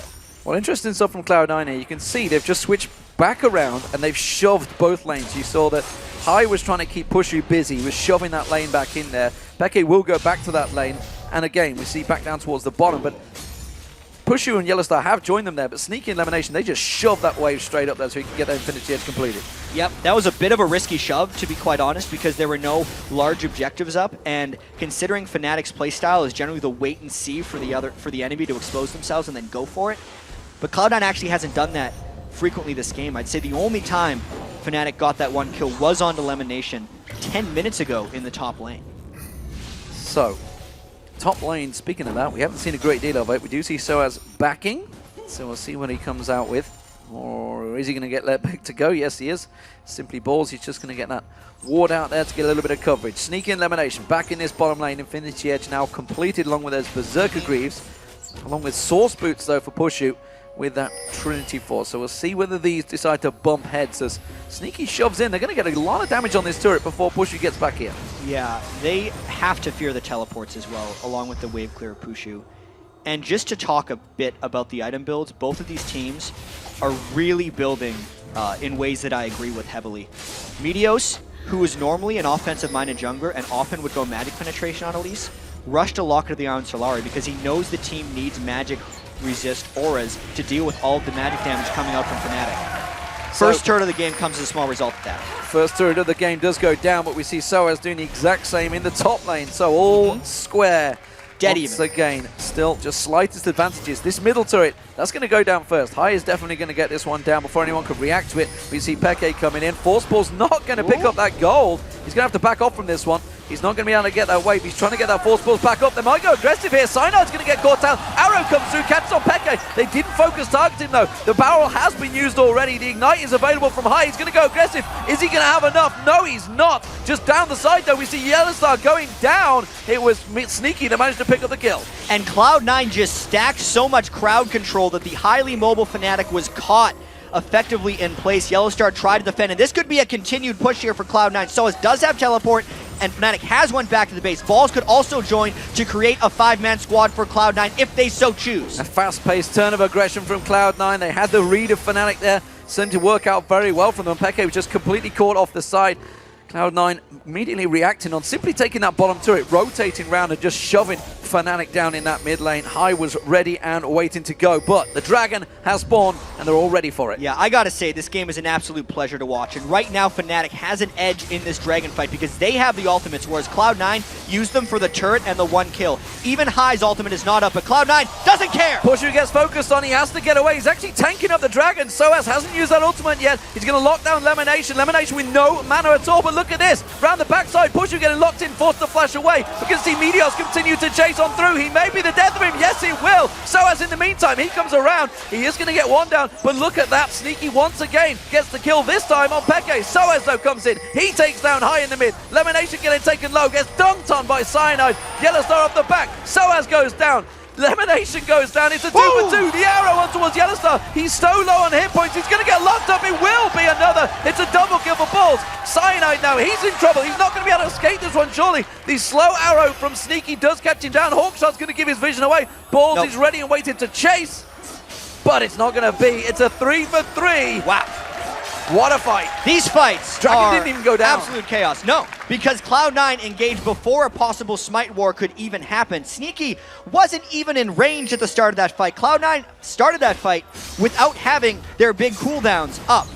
Well, interesting stuff from Cloud9 here. You can see they've just switched back around, and they've shoved both lanes. You saw that Hai was trying to keep Pushu busy. He was shoving that lane back in there. Peke will go back to that lane. And again, we see back down towards the bottom. But Pushu and Yellowstar have joined them there. But Sneaky and Lemonation, they just shoved that wave straight up there so he can get that Infinity Edge completed. Yep, that was a bit of a risky shove, to be quite honest, because there were no large objectives up. And considering Fnatic's playstyle is generally the wait and see for the enemy to expose themselves and then go for it. But Cloud9 actually hasn't done that frequently this game. I'd say the only time Fnatic got that 1 kill was onto Lemonation 10 minutes ago in the top lane. So, top lane, speaking of that, we haven't seen a great deal of it. We do see Soaz backing, so we'll see what he comes out with. Or is he going to get let back to go? Yes, he is. Simply balls. He's just going to get that ward out there to get a little bit of coverage. Sneaky elimination back in this bottom lane. Infinity Edge now completed along with those Berserker Greaves. Along with Source Boots, though, for Pushu with that Trinity Force. So we'll see whether these decide to bump heads as Sneaky shoves in. They're going to get a lot of damage on this turret before Pushu gets back here. Yeah, they have to fear the teleports as well, along with the wave clear of Pushu. And just to talk a bit about the item builds, both of these teams are really building in ways that I agree with heavily. Meteos, who is normally an offensive-minded jungler and often would go magic penetration on Elise, rushed to Locket of the Iron Solari because he knows the team needs magic resist auras to deal with all of the magic damage coming out from Fnatic. First turret of the game comes as a small result of that. First turret of the game does go down, but we see Soaz doing the exact same in the top lane. So all square. Dead once even. again, still just slightest advantages. This middle turret, that's going to go down first. High is definitely going to get this one down before anyone could react to it. We see Peke coming in. Force Ball's not going to pick up that gold. He's going to have to back off from this one. He's not going to be able to get that wave. He's trying to get that Force Balls back up. They might go aggressive here. Cyanid's going to get caught out. Arrow comes through, catches on Peke. They didn't focus targeting though. The barrel has been used already. The Ignite is available from High. He's going to go aggressive. Is he going to have enough? No, he's not. Just down the side though, we see Yellowstar going down. It was Sneaky that managed to pick up the kill. And Cloud9 just stacked so much crowd control that the highly mobile Fnatic was caught effectively in place. Yellowstar tried to defend, and this could be a continued push here for Cloud9. Soaz does have teleport, and Fnatic has one back to the base. Balls could also join to create a 5-man squad for Cloud9 if they so choose. A fast-paced turn of aggression from Cloud9. They had the read of Fnatic there. Seemed to work out very well from them. Peke was just completely caught off the side. Cloud9 immediately reacting on simply taking that bottom turret, rotating round and just shoving Fnatic down in that mid lane. High was ready and waiting to go, but the Dragon has spawned and they're all ready for it. Yeah, I gotta say, this game is an absolute pleasure to watch, and right now Fnatic has an edge in this Dragon fight because they have the ultimates, whereas Cloud9 used them for the turret and the one kill. Even High's ultimate is not up, but Cloud9 doesn't care! Pushu gets focused on, he has to get away. He's actually tanking up the Dragon. Soaz hasn't used that ultimate yet. He's gonna lock down Lemonation. Lemonation with no mana at all, but look at this. Round the backside, Pushu getting locked in, forced to flash away. We can see Meteos continue to chase on through. He may be the death of him. Yes, he will. Soaz in the meantime, he comes around. He is going to get one down, but look at that. Sneaky once again gets the kill, this time on Peke. Soaz, though, comes in. He takes down High in the mid. Lemonation getting taken low, gets dunked on by Cyanide. Yellowstar off the back. Soaz goes down. Lemonation goes down. It's a 2-for-2. The arrow on towards Yellowstar. He's so low on hit points. He's going to get locked up. It will be another. It's a double kill for Balls. Cyanide now. He's in trouble. He's not going to be able to escape this one, surely. The slow arrow from Sneaky does catch him down. Hawkshot's going to give his vision away. Balls is ready and waiting to chase, but it's not going to be. It's a 3-for-3. Wow. What a fight. These fights Dragon didn't even go down. Absolute chaos. No, because Cloud9 engaged before a possible Smite War could even happen. Sneaky wasn't even in range at the start of that fight. Cloud9 started that fight without having their big cooldowns up.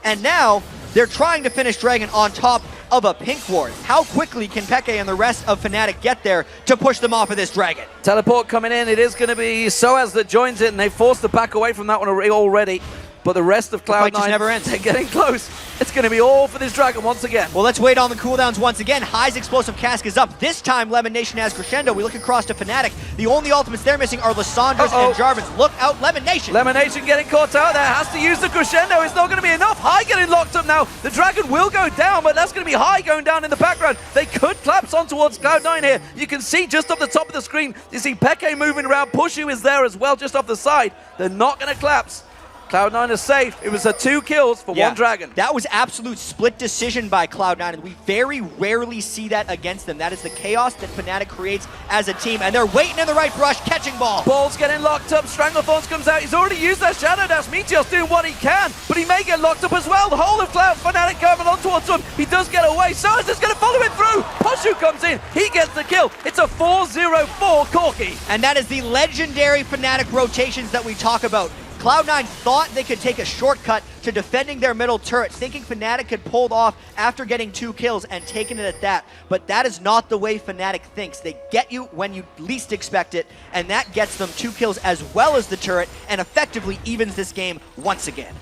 And now they're trying to finish Dragon on top of a pink ward. How quickly can Peke and the rest of Fnatic get there to push them off of this Dragon? Teleport coming in. It is going to be Soaz that joins it, and they forced to back away from that one already. But the rest of Cloud9 just never ends. They're getting close. It's going to be all for this Dragon once again. Well, let's wait on the cooldowns once again. High's explosive cask is up. This time, Lemonation has Crescendo. We look across to Fnatic. The only ultimates they're missing are Lysandre's and Jarvan's. Look out, Lemonation. Lemonation getting caught out there. Has to use the Crescendo. It's not going to be enough. High getting locked up now. The Dragon will go down, but that's going to be High going down in the background. They could collapse on towards Cloud9 here. You can see just off the top of the screen, you see Peke moving around. Pushu is there as well, just off the side. They're not going to collapse. Cloud9 is safe. It was a 2 kills for one Dragon. That was absolute split decision by Cloud9, and we very rarely see that against them. That is the chaos that Fnatic creates as a team, and they're waiting in the right brush, catching ball. Ball's getting locked up. Stranglethorns comes out. He's already used that Shadow Dash. Meteos doing what he can, but he may get locked up as well. The whole of Fnatic coming on towards him. He does get away. Soaz is going to follow it through. Pushu comes in. He gets the kill. It's a 4-0-4 Corki. And that is the legendary Fnatic rotations that we talk about. Cloud9 thought they could take a shortcut to defending their middle turret, thinking Fnatic could pull it off after getting 2 kills and taking it at that. But that is not the way Fnatic thinks. They get you when you least expect it, and that gets them 2 kills as well as the turret, and effectively evens this game once again.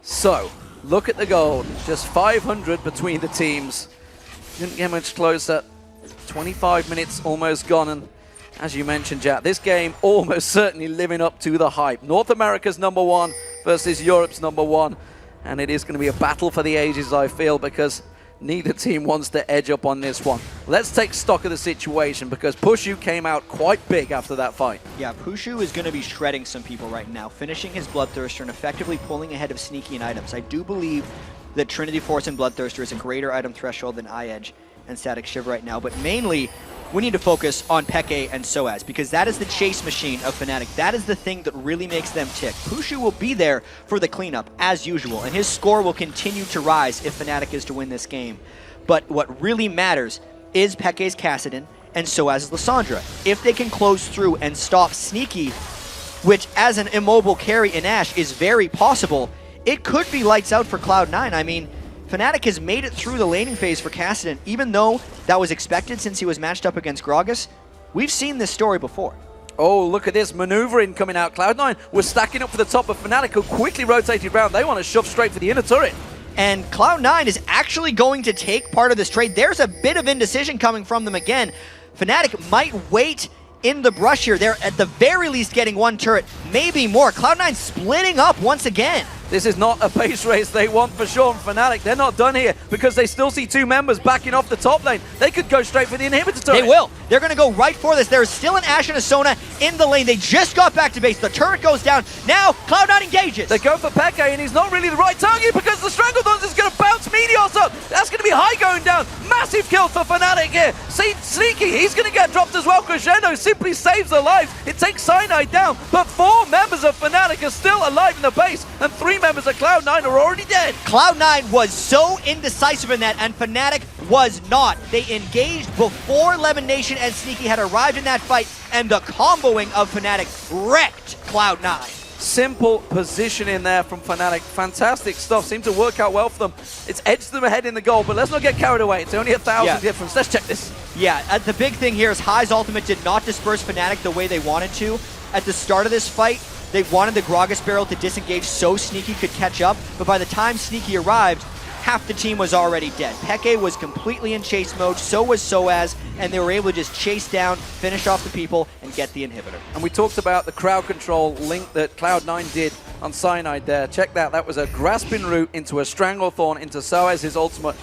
So, look at the gold. Just 500 between the teams. Didn't get much closer. 25 minutes almost gone, and as you mentioned, Jack, this game almost certainly living up to the hype. North America's #1 versus Europe's #1. And it is going to be a battle for the ages, I feel, because neither team wants to edge up on this one. Let's take stock of the situation, because Pushu came out quite big after that fight. Yeah, Pushu is going to be shredding some people right now, finishing his Bloodthirster and effectively pulling ahead of Sneaky in items. I do believe that Trinity Force and Bloodthirster is a greater item threshold than iEdge and Static Shiv right now, but mainly we need to focus on Peke and Soaz, because that is the chase machine of Fnatic. That is the thing that really makes them tick. Pushu will be there for the cleanup, as usual, and his score will continue to rise if Fnatic is to win this game. But what really matters is Peke's Kassadin and Soaz's Lissandra. If they can close through and stop Sneaky, which as an immobile carry in Ashe is very possible, it could be lights out for Cloud9. I mean, Fnatic has made it through the laning phase for Kassadin, even though that was expected since he was matched up against Gragas. We've seen this story before. Oh, look at this maneuvering coming out. Cloud9 was stacking up for the top of Fnatic, who quickly rotated around. They want to shove straight for the inner turret. And Cloud9 is actually going to take part of this trade. There's a bit of indecision coming from them again. Fnatic might wait in the brush here. They're at the very least getting one turret, maybe more. Cloud9 splitting up once again. This is not a base race they want for sure from Fnatic. They're not done here because they still see two members backing off the top lane. They could go straight for the inhibitor turret. They will. They're going to go right for this. There's still an Ashe and a Sona in the lane. They just got back to base. The turret goes down. Now Cloud9 engages. They go for Peke, and he's not really the right target because the Stranglethorns is going to bounce Meteos up. That's going to be high going down. Massive kill for Fnatic here. See, Sneaky, he's going to get dropped as well. Crescendo simply saves their lives. It takes Cyanide down, but 4 members of Fnatic are still alive in the base, and 3 members of Cloud9 are already dead. Cloud9 was so indecisive in that, and Fnatic was not. They engaged before Lemon Nation and Sneaky had arrived in that fight, and the comboing of Fnatic wrecked Cloud9. Simple positioning there from Fnatic. Fantastic stuff. Seemed to work out well for them. It's edged them ahead in the goal, but let's not get carried away. It's only 1,000 difference. Let's check this. Yeah, the big thing here is High's ultimate did not disperse Fnatic the way they wanted to. At the start of this fight, they wanted the Gragas barrel to disengage so Sneaky could catch up, but by the time Sneaky arrived, half the team was already dead. Peke was completely in chase mode, so was Soaz, and they were able to just chase down, finish off the people, and get the inhibitor. And we talked about the crowd control link that Cloud9 did on Cyanide there. Check that. That was a grasping route into a Stranglethorn, into Soaz's ultimate.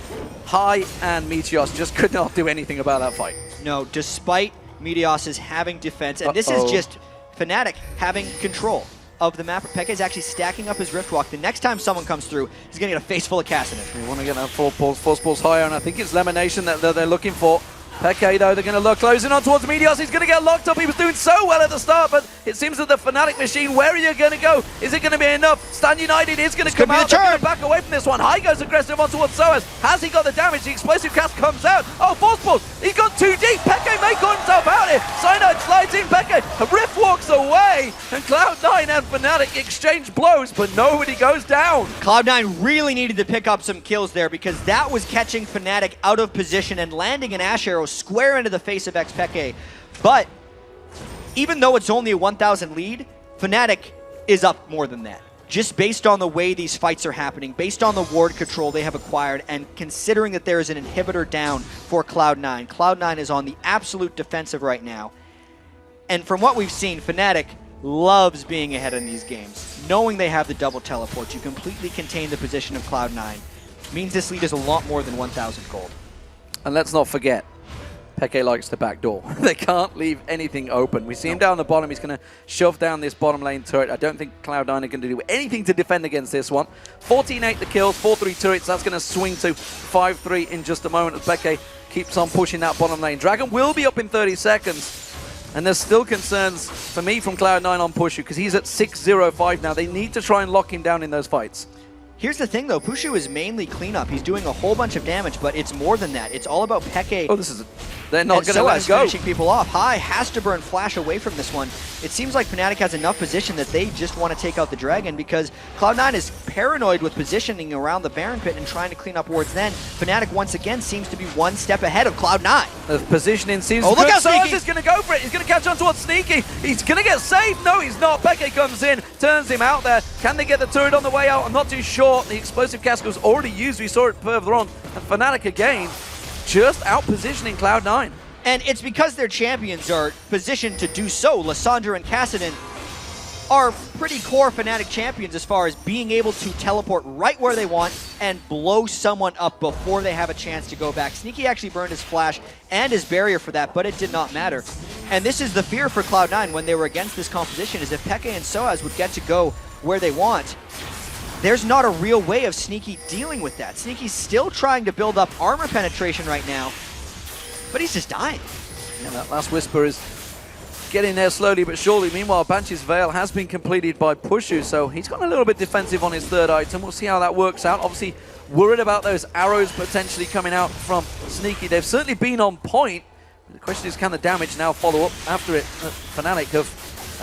High and Meteos just could not do anything about that fight. No, despite Meteos' having defense, and this is just Fnatic having control of the map. Peke is actually stacking up his Riftwalk. The next time someone comes through, he's going to get a face full of Kassadin. We want to get that force pulse higher, and I think it's Lemonation that they're looking for. Peke, though, they're going to look closing on towards Meteos. He's going to get locked up. He was doing so well at the start, but it seems that the Fnatic machine, where are you going to go? Is it going to be enough? Stand United is going to come out. They're going to back away from this one. High goes aggressive on towards Soaz. Has he got the damage? The explosive cast comes out. Oh, force pulse. He's gone too deep. Peke may got himself out here. Cyanide slides in. Peke. Rift walks away, and Cloud9 and Fnatic exchange blows, but nobody goes down. Cloud9 really needed to pick up some kills there, because that was catching Fnatic out of position and landing an Ashe arrow square into the face of Xpeke. But even though it's only a 1,000 lead, Fnatic is up more than that. Just based on the way these fights are happening, based on the ward control they have acquired, and considering that there is an inhibitor down for Cloud9. Cloud9 is on the absolute defensive right now. And from what we've seen, Fnatic loves being ahead in these games. Knowing they have the double teleport to completely contain the position of Cloud9 means this lead is a lot more than 1,000 gold. And let's not forget, Peke likes the back door. They can't leave anything open. We see him down the bottom. He's going to shove down this bottom lane turret. I don't think Cloud9 are going to do anything to defend against this one. 14-8 the kills, 4-3 turrets. That's going to swing to 5-3 in just a moment as Peke keeps on pushing that bottom lane. Dragon will be up in 30 seconds. And there's still concerns for me from Cloud9 on Pushu, because he's at 6-0-5 now. They need to try and lock him down in those fights. Here's the thing, though. Pushu is mainly cleanup. He's doing a whole bunch of damage, but it's more than that. It's all about Peke. Oh, they're not going to let him go. Finishing people off. High has to burn Flash away from this one. It seems like Fnatic has enough position that they just want to take out the Dragon, because Cloud9 is paranoid with positioning around the Baron Pit and trying to clean up wards then. Fnatic, once again, seems to be one step ahead of Cloud9. The positioning seems good. Look out Soaz is going to go for it. He's going to catch on towards Sneaky. He's going to get saved. No, he's not. Peke comes in, turns him out there. Can they get the turret on the way out? I'm not too sure. The explosive cast was already used. We saw it further on. And Fnatic again, just out-positioning Cloud9. And it's because their champions are positioned to do so. Lysandra and Kassadin are pretty core Fnatic champions as far as being able to teleport right where they want and blow someone up before they have a chance to go back. Sneaky actually burned his flash and his barrier for that, but it did not matter. And this is the fear for Cloud9 when they were against this composition, is if Peke and Soaz would get to go where they want, there's not a real way of Sneaky dealing with that. Sneaky's still trying to build up armor penetration right now, but he's just dying. Yeah, that last Whisper is getting there slowly but surely. Meanwhile, Banshee's Veil has been completed by Pushu, so he's gotten a little bit defensive on his third item. We'll see how that works out. Obviously, worried about those arrows potentially coming out from Sneaky. They've certainly been on point. The question is, can the damage now follow up after it? Fnatic have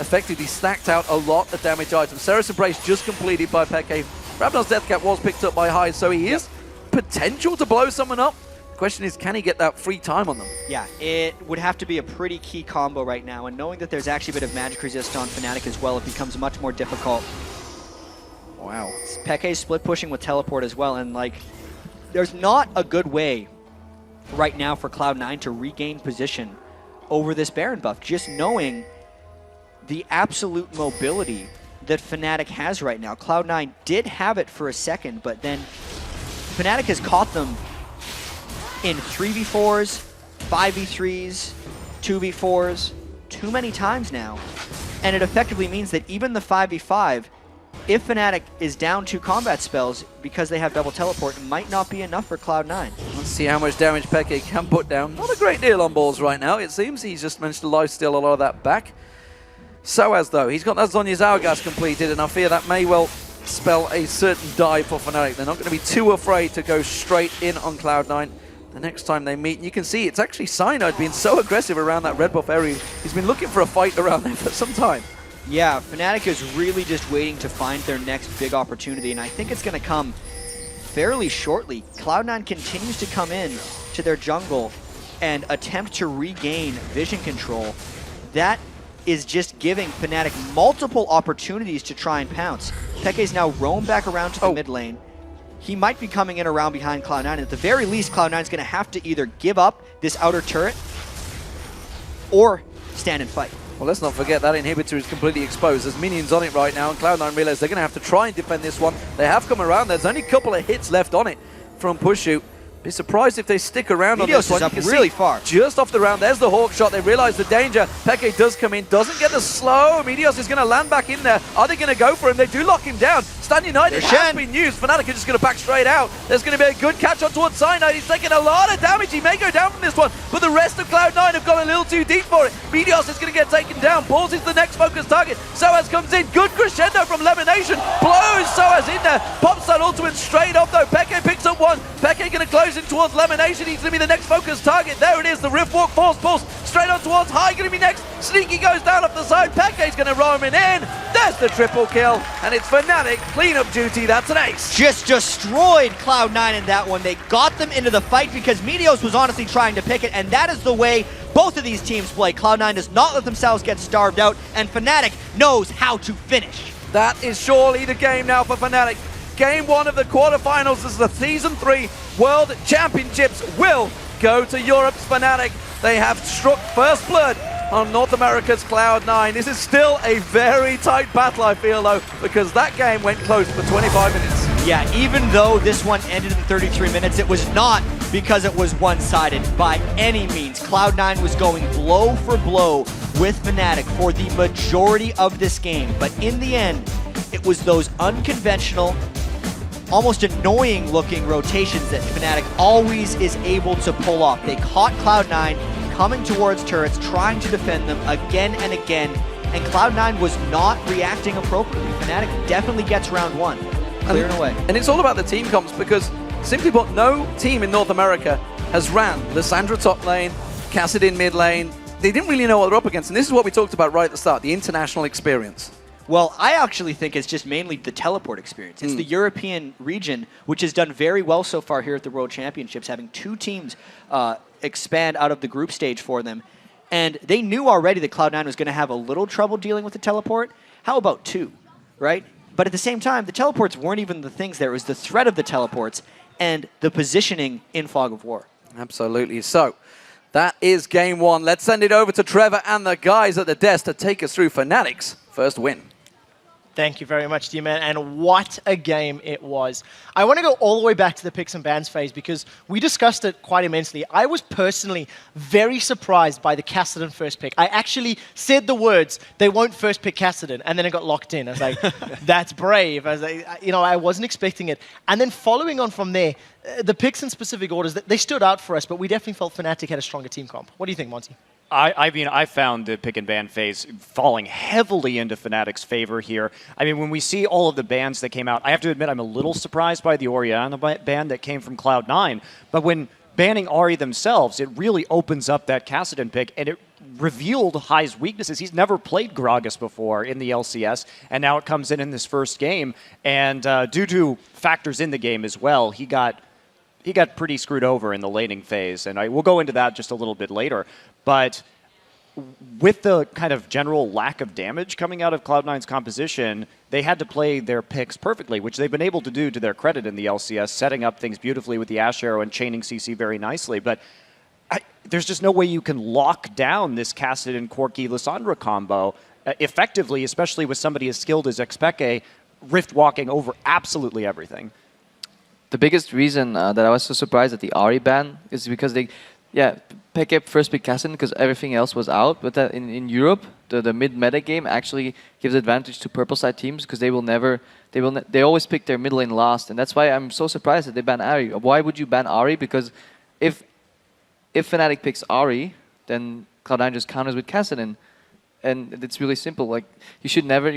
effectively stacked out a lot of damage items. Seraph Embrace just completed by Peke. Rabnon's Death Cap was picked up by Hyde, so he is potential to blow someone up. Question is, can he get that free time on them? Yeah, it would have to be a pretty key combo right now, and knowing that there's actually a bit of magic resist on Fnatic as well, it becomes much more difficult. Wow. Peke's split pushing with teleport as well, and like, there's not a good way right now for Cloud9 to regain position over this Baron buff, just knowing the absolute mobility that Fnatic has right now. Cloud9 did have it for a second, but then Fnatic has caught them in 3v4s, 5v3s, 2v4s, too many times now. And it effectively means that even the 5v5, if Fnatic is down 2 combat spells because they have double teleport, it might not be enough for Cloud9. Let's see how much damage Peke can put down. Not a great deal on balls right now, it seems. He's just managed to lifesteal a lot of that back. Soaz, though, he's got that Zhonya's Hourglass completed, and I fear that may well spell a certain dive for Fnatic. They're not going to be too afraid to go straight in on Cloud9 the next time they meet. And you can see it's actually Cyanide being so aggressive around that red buff area. He's been looking for a fight around there for some time. Yeah, Fnatic is really just waiting to find their next big opportunity, and I think it's going to come fairly shortly. Cloud9 continues to come in to their jungle and attempt to regain vision control. That is just giving Fnatic multiple opportunities to try and pounce. Peke's now roamed back around to the mid lane. He might be coming in around behind Cloud9. At the very least, Cloud9 is going to have to either give up this outer turret or stand and fight. Well, let's not forget that inhibitor is completely exposed. There's minions on it right now, and Cloud9 realize they're going to have to try and defend this one. They have come around. There's only a couple of hits left on it from Pushu. Be surprised if they stick around on this one. Is up really far. Just off the round, there's the Hawk shot. They realize the danger. Peke does come in, doesn't get the slow. Meteos is going to land back in there. Are they going to go for him? They do lock him down. Stand United has been used. Fnatic are just going to back straight out. There's going to be a good catch on towards Cyanide. He's taking a lot of damage. He may go down from this one, but the rest of Cloud9 have gone a little too deep for it. Meteos is going to get taken down. Balls is the next focus target. Soaz comes in. Good crescendo from Lemonation. Blows Soaz in there. Pops that ultimate straight off though. Peke picks up one. Peke going to close in towards Lemonation. He's going to be the next focus target. There it is. The Riftwalk Force Pulse straight on towards High. Going to be next. Sneaky goes down off the side. Peke's going to roam in. There's the triple kill. And it's Fnatic. Cleanup duty. That's an ace. Just destroyed Cloud9 in that one. They got them into the fight because Meteos was honestly trying to pick it, and that is the way both of these teams play. Cloud9 does not let themselves get starved out, and Fnatic knows how to finish. That is surely the game now for Fnatic. Game 1 of the quarterfinals as the Season 3 World Championships will go to Europe's Fnatic. They have struck first blood on North America's Cloud9. This is still a very tight battle, I feel, though, because that game went close for 25 minutes. Yeah, even though this one ended in 33 minutes, it was not because it was one-sided by any means. Cloud9 was going blow for blow with Fnatic for the majority of this game, but in the end, it was those unconventional, almost annoying-looking rotations that Fnatic always is able to pull off. They caught Cloud9 coming towards turrets, trying to defend them again and again, and Cloud9 was not reacting appropriately. Fnatic definitely gets round 1, clearing away. And it's all about the team comps, because simply put, no team in North America has ran Lysandra top lane, Kassadin mid lane. They didn't really know what they're up against, and this is what we talked about right at the start, the international experience. Well, I actually think it's just mainly the teleport experience. It's the European region, which has done very well so far here at the World Championships, having 2 teams expand out of the group stage for them. And they knew already that Cloud9 was going to have a little trouble dealing with the teleport. How about 2, right? But at the same time, the teleports weren't even the things there. It was the threat of the teleports and the positioning in Fog of War. Absolutely. So, That is game one. Let's send it over to Trevor and the guys at the desk to take us through Fnatic's first win. Thank you very much, D-Man, and what a game it was. I want to go all the way back to the picks and bans phase because we discussed it quite immensely. I was personally very surprised by the Kassadin first pick. I actually said the words, they won't first pick Kassadin, and then it got locked in. I was like, that's brave. I was like, I wasn't expecting it. And then following on from there, the picks in specific orders, they stood out for us, but we definitely felt Fnatic had a stronger team comp. What do you think, Monty? I mean, I found the pick and ban phase falling heavily into Fnatic's favor here. I mean, when we see all of the bans that came out, I have to admit I'm a little surprised by the Orianna ban that came from Cloud9. But when banning Ahri themselves, it really opens up that Kassadin pick, and it revealed Hai's weaknesses. He's never played Gragas before in the LCS, and now it comes in this first game. And due to factors in the game as well, he got pretty screwed over in the laning phase, and we'll go into that just a little bit later. But with the kind of general lack of damage coming out of Cloud9's composition, they had to play their picks perfectly, which they've been able to do to their credit in the LCS, setting up things beautifully with the Ash Arrow and chaining CC very nicely. But there's just no way you can lock down this Kassadin, Corki, Lissandra combo effectively, especially with somebody as skilled as Xpeke rift walking over absolutely everything. The biggest reason that I was so surprised at the Ahri ban is because Peke first picked Kassadin because everything else was out. But that in Europe, the mid-meta game actually gives advantage to purple side teams because they always pick their mid lane last, and that's why I'm so surprised that they ban Ahri. Why would you ban Ahri? Because if Fnatic picks Ahri, then Cloud9 just counters with Kassadin. And it's really simple. Like you should never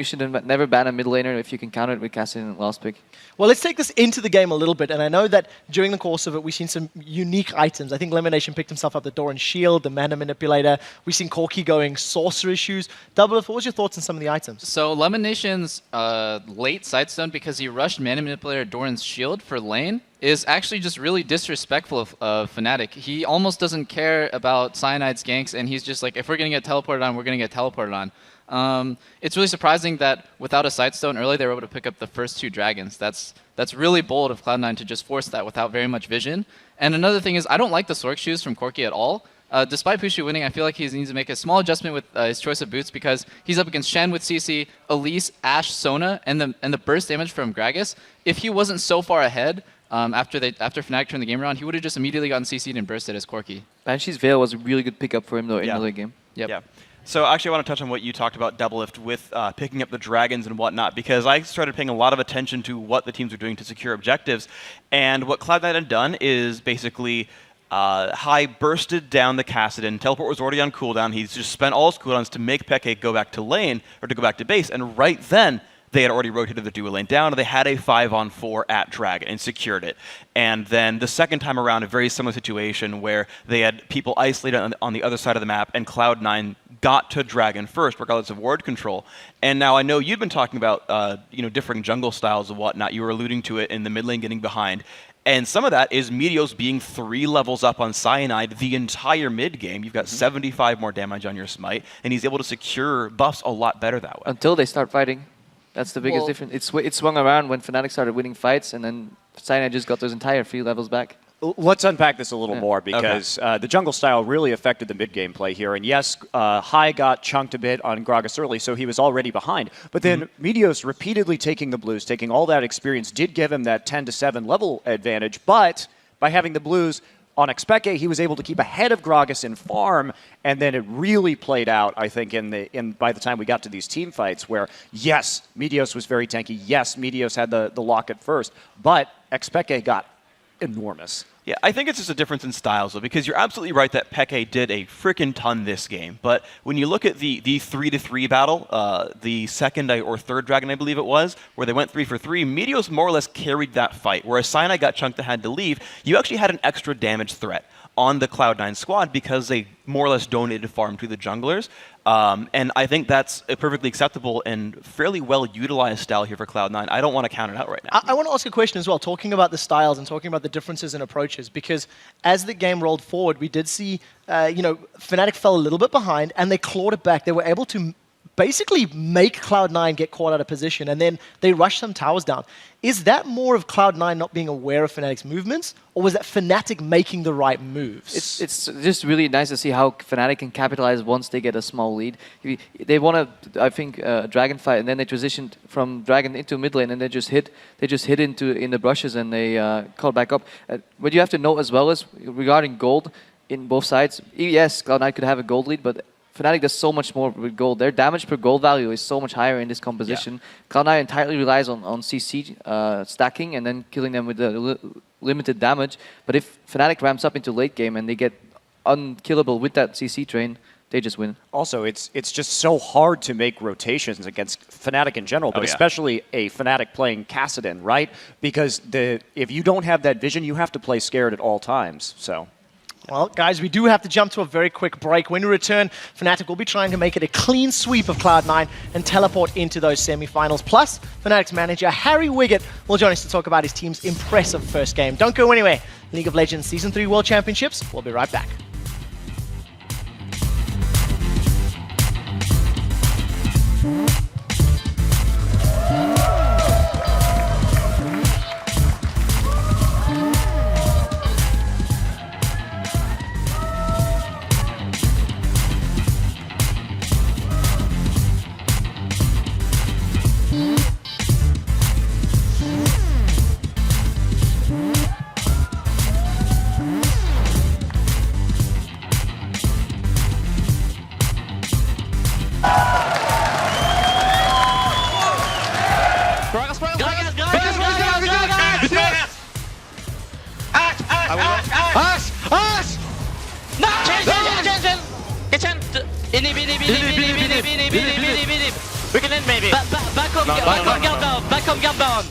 ban a mid laner if you can counter it with Kassadin last pick. Well, let's take this into the game a little bit. And I know that during the course of it, we've seen some unique items. I think Lemonation picked himself up the Doran Shield, the Mana Manipulator. We've seen Corki going Sorcerer's Shoes. Double, what was your thoughts on some of the items? So Lemonation's late Sidestone, because he rushed Mana Manipulator Doran's Shield for lane, is actually just really disrespectful of Fnatic. He almost doesn't care about Cyanide's ganks, and he's just like, if we're going to get teleported on, we're going to get teleported on. It's really surprising that without a Sidestone early, they were able to pick up the first 2 dragons. That's really bold of Cloud9 to just force that without very much vision. And another thing is, I don't like the Sork shoes from Corki at all. Despite Pushu winning, I feel like he needs to make a small adjustment with his choice of boots because he's up against Shen with CC, Elise, Ashe, Sona, and the burst damage from Gragas. If he wasn't so far ahead, after Fnatic turned the game around, he would have just immediately gotten CC'd and bursted as Corki. Banshee's Veil was a really good pickup for him though in the late game. Yep. Yeah. So actually I want to touch on what you talked about Doublelift with picking up the dragons and whatnot, because I started paying a lot of attention to what the teams were doing to secure objectives. And what Cloud9 had done is basically Hai bursted down the Kassadin. Teleport was already on cooldown. He's just spent all his cooldowns to make Peke go back to lane, or to go back to base. And right then, they had already rotated the duo lane down, and they had a 5-on-4 at Dragon and secured it. And then the second time around, a very similar situation where they had people isolated on the other side of the map, and Cloud9 got to Dragon first, regardless of ward control. And now I know you've been talking about different jungle styles and whatnot. You were alluding to it in the mid lane getting behind. And some of that is Meteos being 3 levels up on Cyanide the entire mid game. You've got 75 more damage on your smite, and he's able to secure buffs a lot better that way. Until they start fighting. That's the biggest difference. It swung around when Fnatic started winning fights, and then Cyanide just got those entire 3 levels back. Let's unpack this a little more because the jungle style really affected the mid-game play here. And yes, Hai got chunked a bit on Gragas early, so he was already behind. But then Meteos repeatedly taking the blues, taking all that experience, did give him that 10-7 level advantage. But by having the blues on Xpeke, he was able to keep ahead of Gragas in farm, and then it really played out, I think, by the time we got to these team fights where, yes, Meteos was very tanky. Yes, Meteos had the lock at first, but Xpeke got enormous. Yeah, I think it's just a difference in styles, though, because you're absolutely right that Peke did a freaking ton this game. But when you look at the 3-3 battle, the second or third dragon, I believe it was, where they went 3 for 3, Meteos more or less carried that fight. Whereas Cyanide got chunked and had to leave, you actually had an extra damage threat on the Cloud9 squad because they more or less donated farm to the junglers. And I think that's a perfectly acceptable and fairly well-utilized style here for Cloud9. I don't want to count it out right now. I want to ask a question as well, talking about the styles and talking about the differences in approaches, because as the game rolled forward, we did see, Fnatic fell a little bit behind, and they clawed it back. They were able to basically make Cloud9 get caught out of position, and then they rush some towers down. Is that more of Cloud9 not being aware of Fnatic's movements, or was that Fnatic making the right moves? It's just really nice to see how Fnatic can capitalize once they get a small lead. They want to, I think, Dragon fight, and then they transitioned from Dragon into mid lane, and they just hit in the brushes, and they caught back up. What you have to note as well is regarding gold in both sides. Yes, Cloud9 could have a gold lead, but Fnatic does so much more with gold. Their damage per gold value is so much higher in this composition. Yeah. Cloud9 entirely relies on CC stacking and then killing them with the limited damage. But if Fnatic ramps up into late game and they get unkillable with that CC train, they just win. Also, it's just so hard to make rotations against Fnatic in general, but especially a Fnatic playing Kassadin, right? Because if you don't have that vision, you have to play scared at all times. So. Well, guys, we do have to jump to a very quick break. When we return, Fnatic will be trying to make it a clean sweep of Cloud9 and teleport into those semifinals. Plus, Fnatic's manager, Harry Wiggett, will join us to talk about his team's impressive first game. Don't go anywhere. League of Legends Season 3 World Championships. We'll be right back. We can end maybe. Back on, guard down.